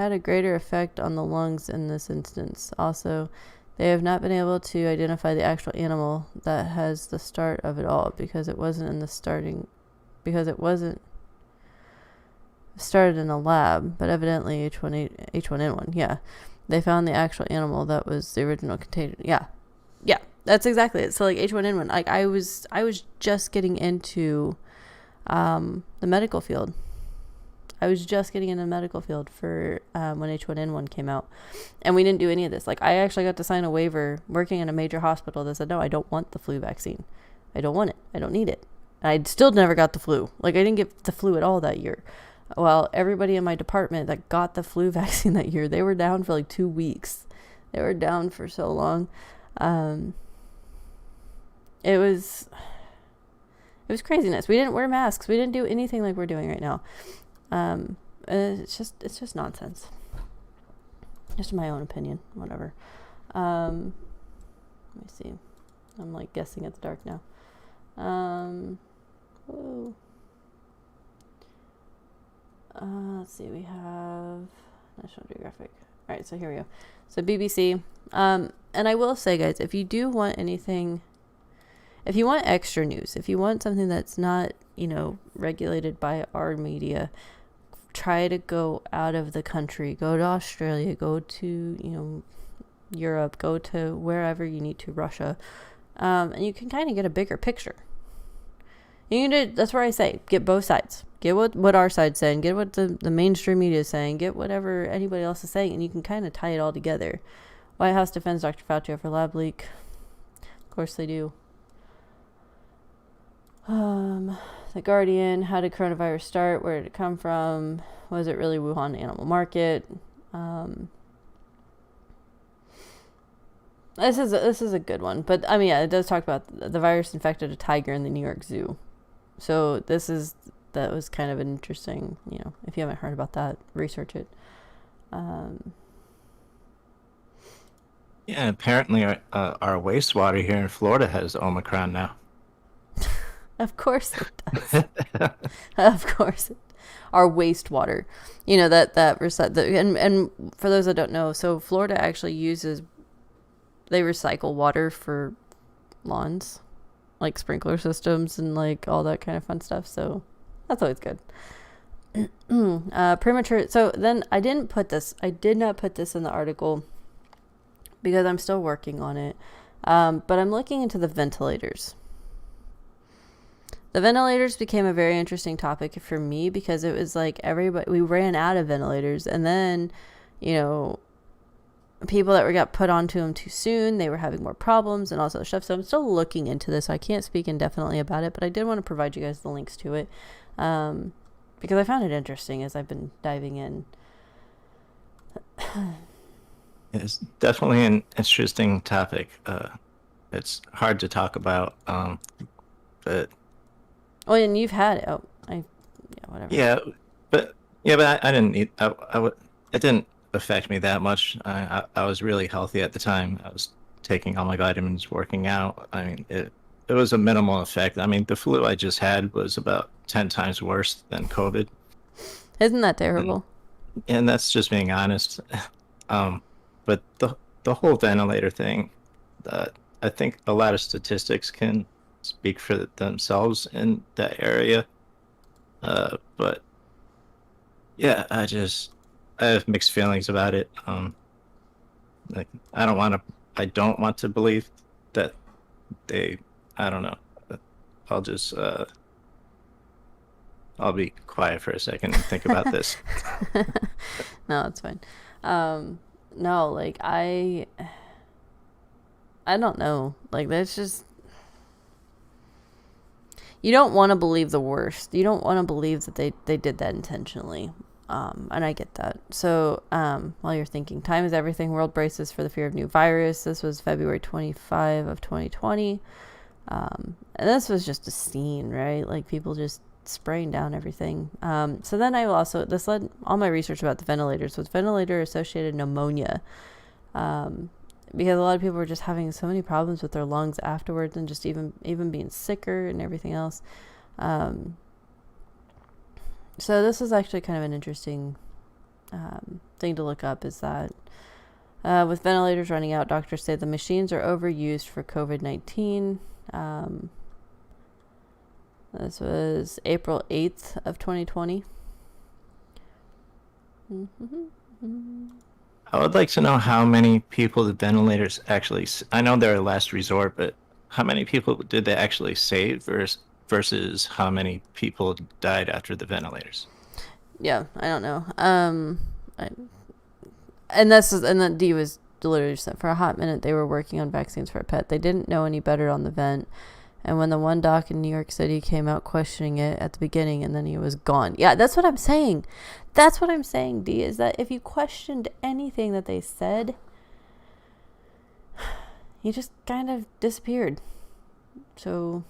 had a greater effect on the lungs in this instance. Also, they have not been able to identify the actual animal that has the start of it all because it wasn't started in a lab, but evidently H1N1. Yeah, they found the actual animal that was the original contagion. Yeah, that's exactly it. So like H1N1, like I was just getting into the medical field. I was just getting into the medical field for when H1N1 came out, and we didn't do any of this. Like I actually got to sign a waiver working in a major hospital that said, no, I don't want the flu vaccine. I don't want it. I don't need it. I still never got the flu. Like I didn't get the flu at all that year. Well, everybody in my department that got the flu vaccine that year, they were down for like 2 weeks. They were down for so long. It was craziness. We didn't wear masks. We didn't do anything like we're doing right now. It's just nonsense. Just my own opinion. Whatever. Let me see. I'm like guessing at the dark now. Whoa. Let's see. We have National Geographic. All right. So here we go. So BBC. And I will say, guys, if you do want anything, if you want extra news, if you want something that's not, regulated by our media, try to go out of the country. Go to Australia. Go to, Europe. Go to wherever you need to, Russia. And you can kind of get a bigger picture. That's where I say, get both sides. Get what our side's saying. Get what the mainstream media is saying. Get whatever anybody else is saying. And you can kind of tie it all together. White House defends Dr. Fauci over lab leak. Of course they do. The Guardian, how did coronavirus start? Where did it come from? Was it really Wuhan animal market? This is a good one. But, it does talk about the virus infected a tiger in the New York Zoo. So that was kind of an interesting, if you haven't heard about that, research it. Yeah, apparently our wastewater here in Florida has Omicron now. Of course it does. Of course. Our wastewater. And for those that don't know, so Florida actually they recycle water for lawns, like sprinkler systems and like all that kind of fun stuff. So that's always good. Premature. So then I did not put this in the article because I'm still working on it. But I'm looking into the ventilators. The ventilators became a very interesting topic for me because it was like we ran out of ventilators, and then, people that got put onto them too soon, they were having more problems and all that stuff. So I'm still looking into this. So I can't speak indefinitely about it, but I did want to provide you guys the links to it because I found it interesting as I've been diving in. It's definitely an interesting topic. It's hard to talk about, but. Oh, and you've had it. Oh, whatever. Yeah, but I didn't need. It didn't affect me that much. I was really healthy at the time. I was taking all my vitamins, working out. It was a minimal effect. The flu I just had was about 10 times worse than COVID. Isn't that terrible? And that's just being honest. But the whole ventilator thing, I think a lot of statistics can speak for themselves in that area. But yeah, I have mixed feelings about it. Like I don't want to believe that I don't know. I'll be quiet for a second and think about this. No, it's fine. No, like I don't know. Like that's just, you don't want to believe the worst. You don't want to believe that they did that intentionally. And I get that. So while you're thinking, time is everything. World braces for the fear of new virus. This was February 25 of 2020. And this was just a scene, right? Like people just spraying down everything. So then this led all my research about the ventilators with ventilator-associated pneumonia. Because a lot of people were just having so many problems with their lungs afterwards and just even being sicker and everything else. So this is actually kind of an interesting thing to look up is that with ventilators running out, doctors say the machines are overused for COVID-19. This was April 8th of 2020. I would like to know how many people the ventilators actually. I know they're a last resort, but how many people did they actually save versus how many people died after the ventilators? Yeah, I don't know. And then D was literally just for a hot minute they were working on vaccines for a pet. They didn't know any better on the vent. And when the one doc in New York City came out questioning it at the beginning, and then he was gone. Yeah, that's what I'm saying. That's what I'm saying, D, is that if you questioned anything that they said, he just kind of disappeared. So,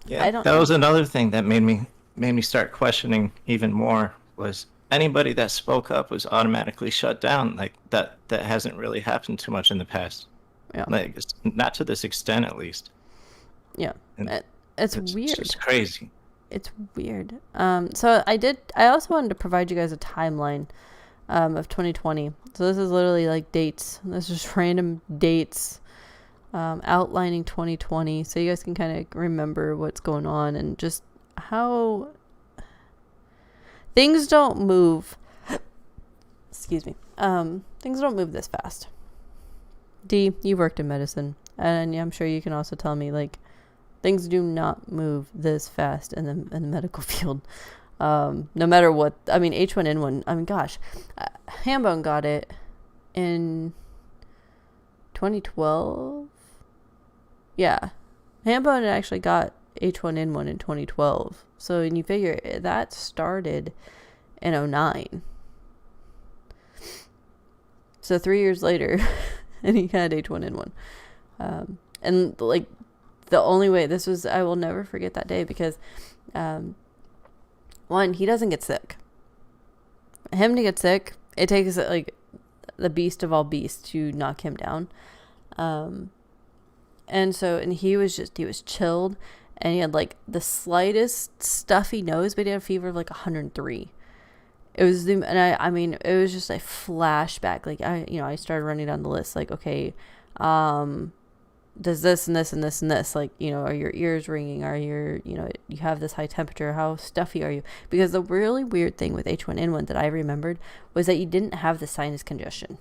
yeah, that was another thing that made me start questioning even more. Was anybody that spoke up was automatically shut down? Like that hasn't really happened too much in the past. Yeah, like not to this extent, at least. Yeah, it's weird. It's just crazy. It's weird. So I also wanted to provide you guys a timeline of 2020. So this is literally like dates. This is random dates outlining 2020, so you guys can kind of remember what's going on and just how things don't move. Excuse me. Things don't move this fast. D, you worked in medicine, and I'm sure you can also tell me like things do not move this fast in the medical field. No matter what. I mean, H1N1. I mean, gosh, Hambone got it in 2012. Yeah, Hambone actually got H1N1 in 2012. So, and you figure that started in 2009. So 3 years later, and he had H1N1. And like the only way I will never forget that day because, one, he doesn't get sick. Him to get sick, it takes like the beast of all beasts to knock him down. And he was chilled, and he had like the slightest stuffy nose, but he had a fever of like 103. It was it was just a flashback. Like I started running down the list. Like, okay, does this and this and this and this? Like, are your ears ringing? Are you have this high temperature? How stuffy are you? Because the really weird thing with H1N1 that I remembered was that you didn't have the sinus congestion.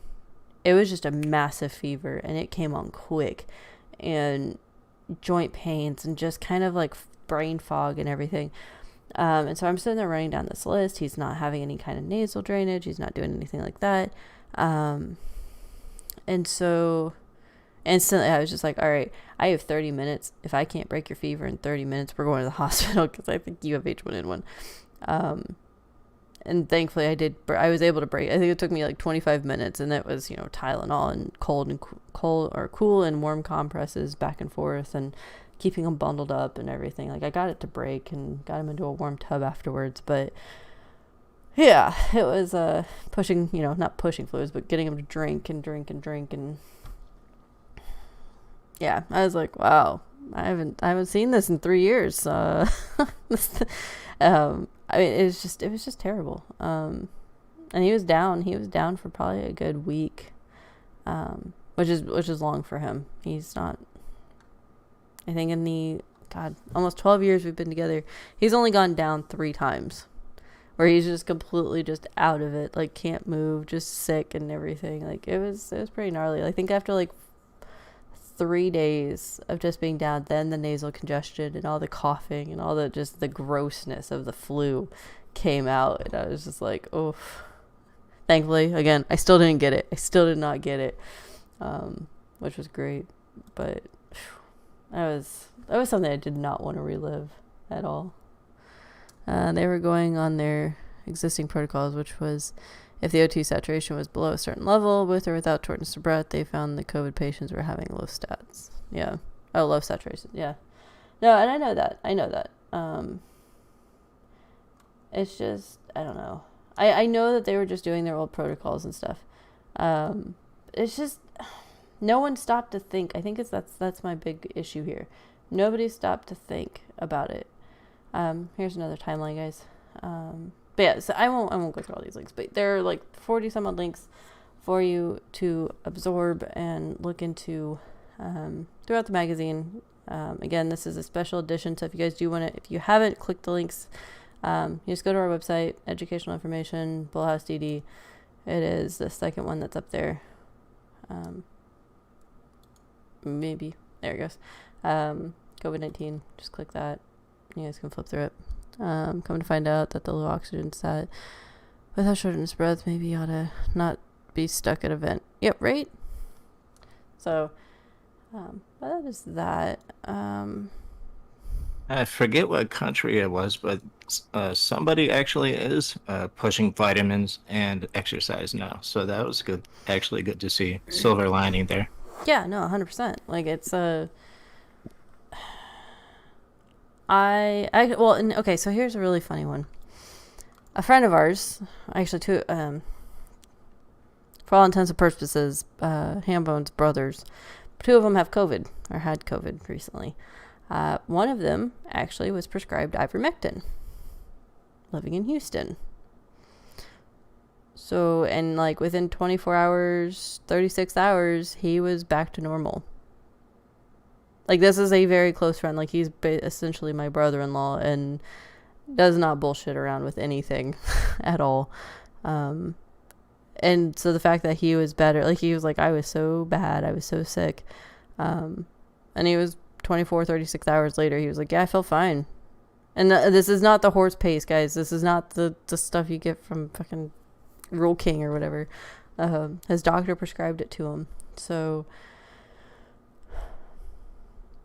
It was just a massive fever, and it came on quick, and joint pains and just kind of like brain fog and everything. And so I'm sitting there running down this list. He's not having any kind of nasal drainage. He's not doing anything like that. And so instantly I was just like, all right, I have 30 minutes. If I can't break your fever in 30 minutes, we're going to the hospital because I think you have H1N1. And thankfully I was able to break. I think it took me like 25 minutes, and it was, Tylenol and cool and warm compresses back and forth and keeping him bundled up and everything. Like I got it to break and got him into a warm tub afterwards. But yeah, it was pushing, not pushing fluids, but getting him to drink. And yeah, I was like, wow, I haven't seen this in 3 years. I mean, it was just terrible. And he was down for probably a good week, which is long for him. He's not, I think in the, almost 12 years we've been together, he's only gone down 3 times where he's just completely just out of it. Like can't move, just sick and everything. Like it was pretty gnarly. I think after like 3 days of just being down, then the nasal congestion and all the coughing and all the just the grossness of the flu came out, and I was just like, oh. Thankfully, again, I still didn't get it. I still did not get it, which was great. But that was something I did not want to relive at all. They were going on their existing protocols, which was if the O2 saturation was below a certain level, with or without shortness of breath, they found the COVID patients were having low stats. Yeah. Oh, low saturation. Yeah. No, and I know that. It's just, I don't know. I know that they were just doing their old protocols and stuff. It's just, no one stopped to think. I think that's my big issue here. Nobody stopped to think about it. Here's another timeline, guys. But yeah, so I won't go through all these links, but there are like 40 some odd links for you to absorb and look into throughout the magazine. Again, this is a special edition, so if you guys do want to, if you haven't clicked the links, you just go to our website, educational information, Bullhouse DD. It is the second one that's up there. Maybe. There it goes. COVID-19. Just click that. You guys can flip through it. Come to find out that the low oxygen stat without shortness of breath maybe ought to not be stuck at a vent. Yep, right? So, that is that. I forget what country it was, but somebody actually is pushing vitamins and exercise now. So that was good. Actually, good to see. Silver lining there. Yeah, no, 100%. Like, it's well, okay, so here's a really funny one. A friend of ours, actually two, for all intents and purposes, Hambone's brothers, two of them have COVID, or had COVID recently. One of them actually was prescribed ivermectin, living in Houston. So, and like within 24 hours, 36 hours, he was back to normal. Like, this is a very close friend. Like, he's essentially my brother-in-law and does not bullshit around with anything at all. And so the fact that he was better, like, he was like, I was so bad, I was so sick. And he was 24, 36 hours later, he was like, yeah, I feel fine. And this is not the horse pace, guys. This is not the stuff you get from fucking Rule King or whatever. His doctor prescribed it to him. So...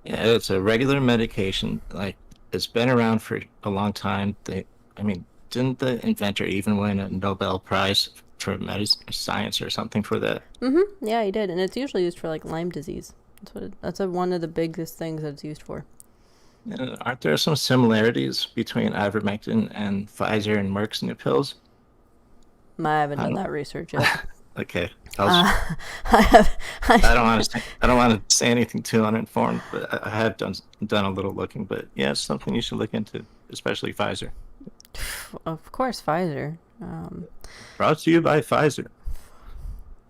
yeah, it's a regular medication. Like, it's been around for a long time. Didn't the inventor even win a Nobel Prize for science or something for that? Mm-hmm. Yeah, he did. And it's usually used for, like, Lyme disease. That's one of the biggest things that it's used for. Aren't there some similarities between ivermectin and Pfizer and Merck's new pills? I haven't done that research yet. Okay. I don't want to say anything too uninformed, but I have done a little looking. But yeah, it's something you should look into, especially Pfizer. Of course, Pfizer. Brought to you by Pfizer.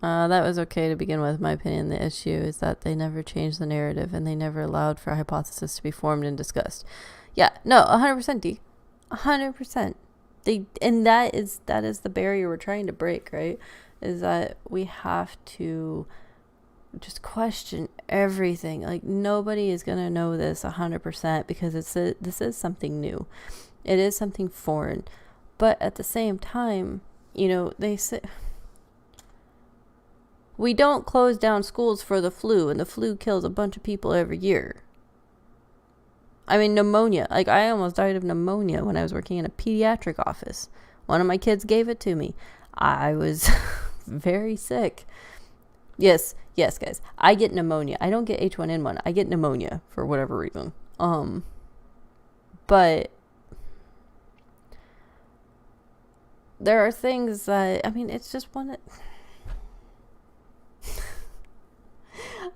That was okay to begin with. My opinion, the issue is that they never changed the narrative and they never allowed for a hypothesis to be formed and discussed. Yeah, no, 100% D, 100%. That is the barrier we're trying to break, right? Is that we have to just question everything. Like, nobody is going to know this 100% because this is something new. It is something foreign. But at the same time, they say we don't close down schools for the flu, and the flu kills a bunch of people every year. I mean, pneumonia. Like, I almost died of pneumonia when I was working in a pediatric office. One of my kids gave it to me. I was very sick. Yes, guys. I get pneumonia. I don't get H1N1. I get pneumonia for whatever reason. But there are things that, I mean, it's just one.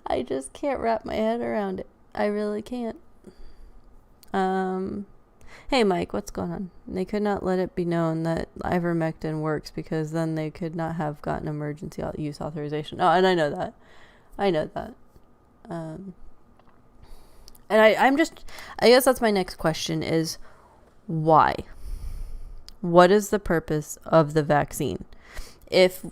I just can't wrap my head around it. I really can't. Hey Mike, what's going on? They could not let it be known that ivermectin works because then they could not have gotten emergency use authorization. Oh, and I know that. And I guess that's my next question is why? What is the purpose of the vaccine? If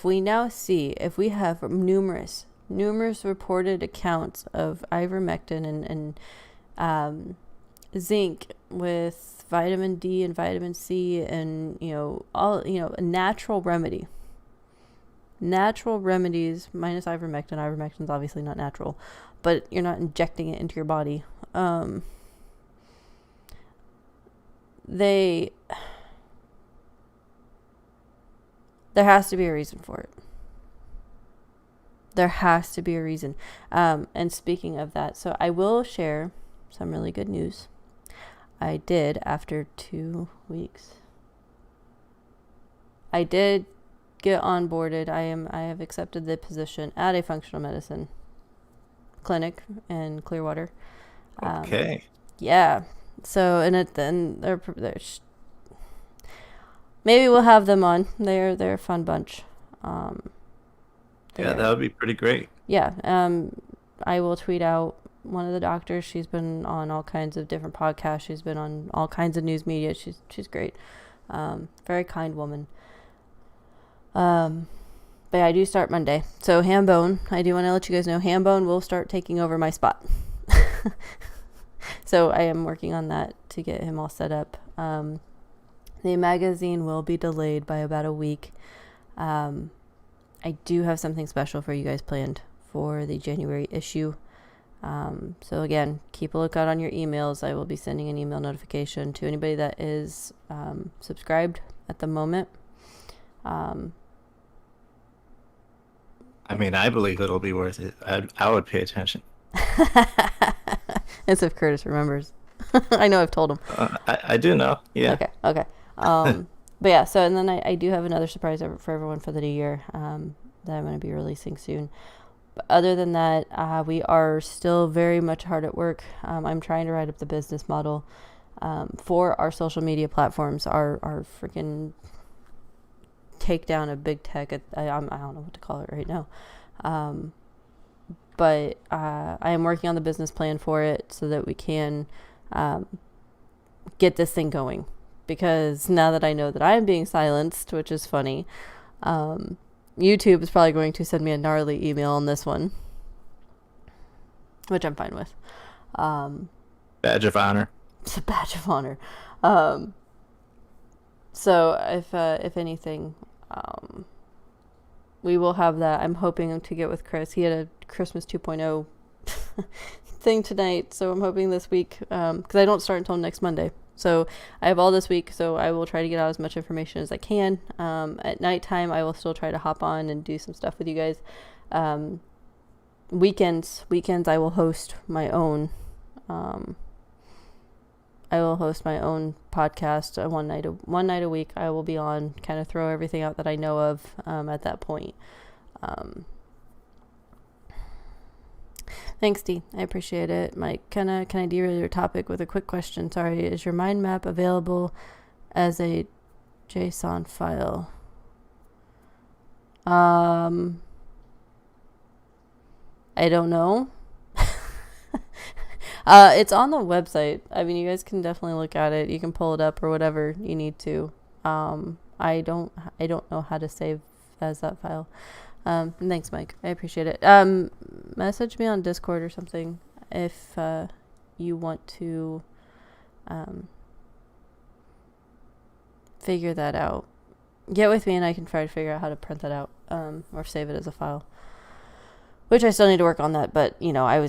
we now see, if we have numerous reported accounts of ivermectin and zinc with vitamin D and vitamin C and a natural remedies minus ivermectin. Ivermectin's obviously not natural, but you're not injecting it into your body. There has to be a reason for it. There has to be a reason. And speaking of that, so I will share some really good news. I did, after 2 weeks, I did get onboarded. I have accepted the position at a functional medicine clinic in Clearwater. Okay. Yeah. So, and they're maybe we'll have them on. They're a fun bunch. Yeah, that would be pretty great. Yeah. I will tweet out one of the doctors. She's been on all kinds of different podcasts. She's been on all kinds of news media. She's great. Very kind woman. But yeah, I do start Monday. So Hambone, I do want to let you guys know, Hambone will start taking over my spot. So I am working on that to get him all set up. The magazine will be delayed by about a week. I do have something special for you guys planned for the January issue. So again, keep a lookout on your emails. I will be sending an email notification to anybody that is subscribed at the moment. I mean, I believe it'll be worth it. I would pay attention. As if Curtis remembers. I know I've told him. I do know. Yeah. Okay. But yeah, so and then I do have another surprise for everyone for the new year that I'm going to be releasing soon. But other than that, we are still very much hard at work. I'm trying to write up the business model for our social media platforms, our freaking takedown of big tech. I don't know what to call it right now. But I am working on the business plan for it so that we can get this thing going. Because now that I know that I am being silenced, which is funny, YouTube is probably going to send me a gnarly email on this one, which I'm fine with. Badge of honor. It's a badge of honor. So if anything, we will have that. I'm hoping to get with Chris. He had a Christmas 2.0 thing tonight, so I'm hoping this week, because I don't start until next Monday. So I have all this week, so I will try to get out as much information as I can. At nighttime, I will still try to hop on and do some stuff with you guys. Weekends, I will host my own. I will host my own podcast one night a week. I will be on, kind of throw everything out that I know of at that point. Thanks, Dee. I appreciate it. Mike, can I derail your topic with a quick question? Sorry, is your mind map available as a JSON file? I don't know. It's on the website. I mean, you guys can definitely look at it. You can pull it up or whatever you need to. I don't know how to save as that file. Thanks, Mike. I appreciate it. Message me on Discord or something if you want to figure that out. Get with me and I can try to figure out how to print that out or save it as a file. Which I still need to work on that, but, I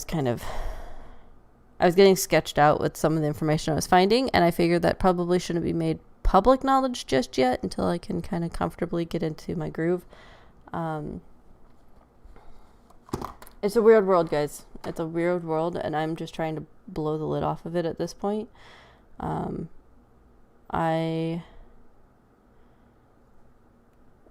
was getting sketched out with some of the information I was finding, and I figured that probably shouldn't be made public knowledge just yet until I can kind of comfortably get into my groove. It's a weird world, guys. It's a weird world, and I'm just trying to blow the lid off of it at this point. And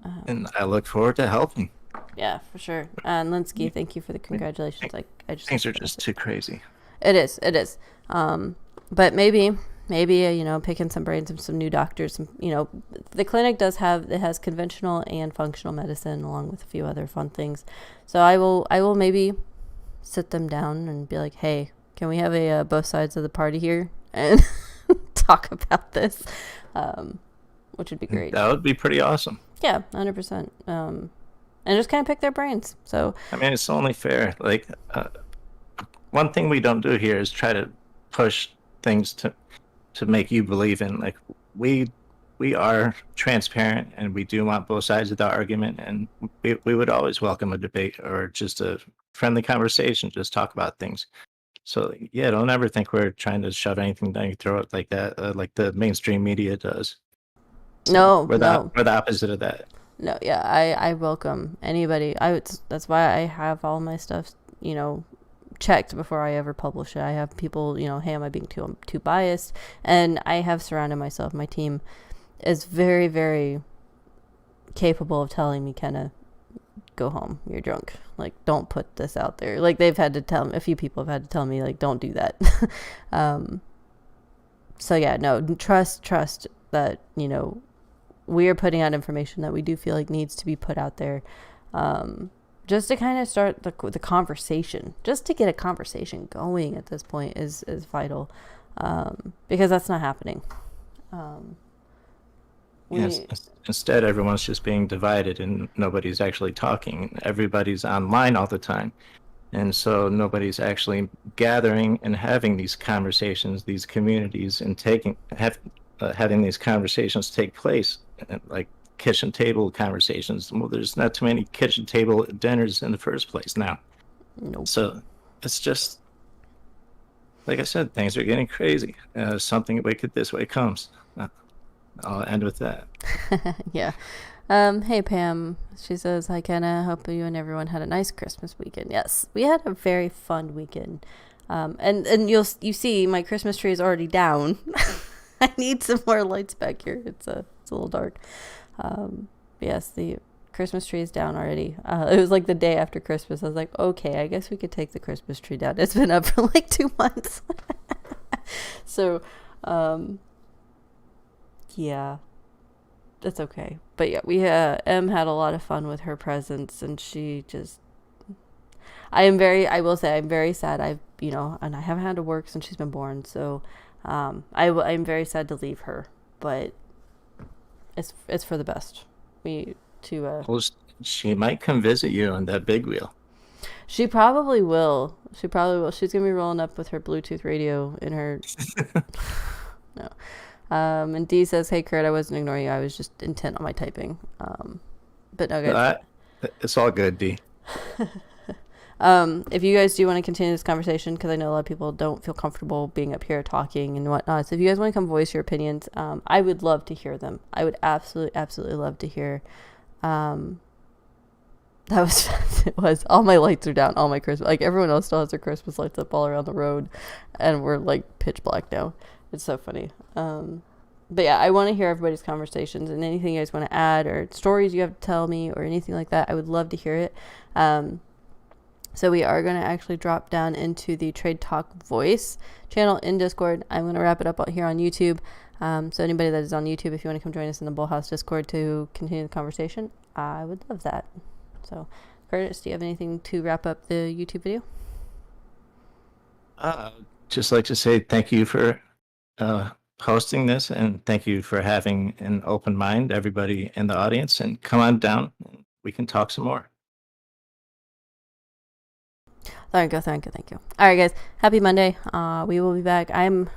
I look forward to helping. Yeah, for sure. And Linsky, thank you for the congratulations. I just things are just too crazy. It is. But maybe, picking some brains of some new doctors. The clinic has conventional and functional medicine along with a few other fun things. So I will maybe sit them down and be like, hey, can we have a both sides of the party here and talk about this? Which would be great. That would be pretty awesome. Yeah, 100%. And just kind of pick their brains. So I mean, it's only fair. Like, one thing we don't do here is try to push things to make you believe in. Like, we are transparent and we do want both sides of the argument, and we would always welcome a debate or just a friendly conversation, just talk about things. So yeah, don't ever think we're trying to shove anything down your throat like that, like the mainstream media does. So we're the opposite of that. No, yeah, I welcome anybody. That's why I have all my stuff, checked before I ever publish it. I have people, hey, am I being too biased? And I have surrounded myself. My team is very, very capable of telling me, Kenna, go home. You're drunk. Like, don't put this out there. Like, they've had to tell me, a few people have had to tell me, like, don't do that. So yeah, no, trust that, we are putting out information that we do feel like needs to be put out there, just to kind of start the conversation, just to get a conversation going at this point is vital, because that's not happening. Yes. Instead, everyone's just being divided and nobody's actually talking. Everybody's online all the time. And so nobody's actually gathering and having these conversations, these communities, and having these conversations take place, like kitchen table conversations. Well, there's not too many kitchen table dinners in the first place now. Nope. So it's just, like I said, things are getting crazy. Something wicked this way comes. I'll end with that. Yeah. Hey Pam, she says, hi Kenna, hope you and everyone had a nice Christmas weekend. Yes, we had a very fun weekend. And you see my Christmas tree is already down. I need some more lights back here. It's a little dark. Yes, the Christmas tree is down already. It was like the day after Christmas. I was like, okay, I guess we could take the Christmas tree down. It's been up for like 2 months. So, yeah, that's okay. But yeah, Em had a lot of fun with her presents, and she just, I will say I'm very sad. And I haven't had to work since she's been born. So, I'm very sad to leave her, but it's for the best. Well, she might come visit you on that big wheel. She probably will. She's gonna be rolling up with her Bluetooth radio in her. No. And Dee says, hey Kurt, I wasn't ignoring you. I was just intent on my typing. But no, guys. It's all good, Dee. If you guys do want to continue this conversation, because I know a lot of people don't feel comfortable being up here talking and whatnot. So if you guys want to come voice your opinions, I would love to hear them. I would absolutely love to hear. That was it was all my lights are down, all my Christmas, like everyone else still has their Christmas lights up all around the road, and we're like pitch black now. It's so funny. But yeah, I want to hear everybody's conversations, and anything you guys want to add or stories you have to tell me or anything like that. I would love to hear it. So we are going to actually drop down into the Trade Talk Voice channel in Discord. I'm going to wrap it up out here on YouTube. So anybody that is on YouTube, if you want to come join us in the Bullhouse Discord to continue the conversation, I would love that. So, Curtis, do you have anything to wrap up the YouTube video? Just like to say thank you for hosting this, and thank you for having an open mind, everybody in the audience, and come on down. We can talk some more. Thank you. All right, guys. Happy Monday. We will be back. I'm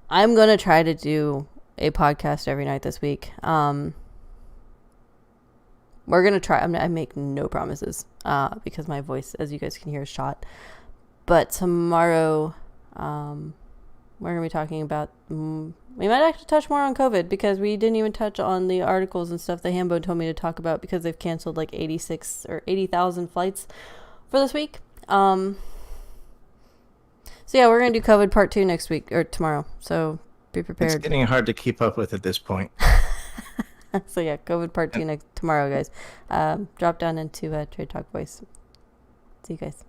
going to try to do a podcast every night this week. We're going to try. I make no promises because my voice, as you guys can hear, is shot. But tomorrow, we're going to be talking about, we might actually touch more on COVID, because we didn't even touch on the articles and stuff that Hambo told me to talk about, because they've canceled like 86 or 80,000 flights for this week. So yeah, we're going to do COVID part 2 next week or tomorrow. So be prepared. It's getting hard to keep up with at this point. So yeah, COVID part 2 tomorrow, guys. Drop down into Trade Talk Voice. See you guys.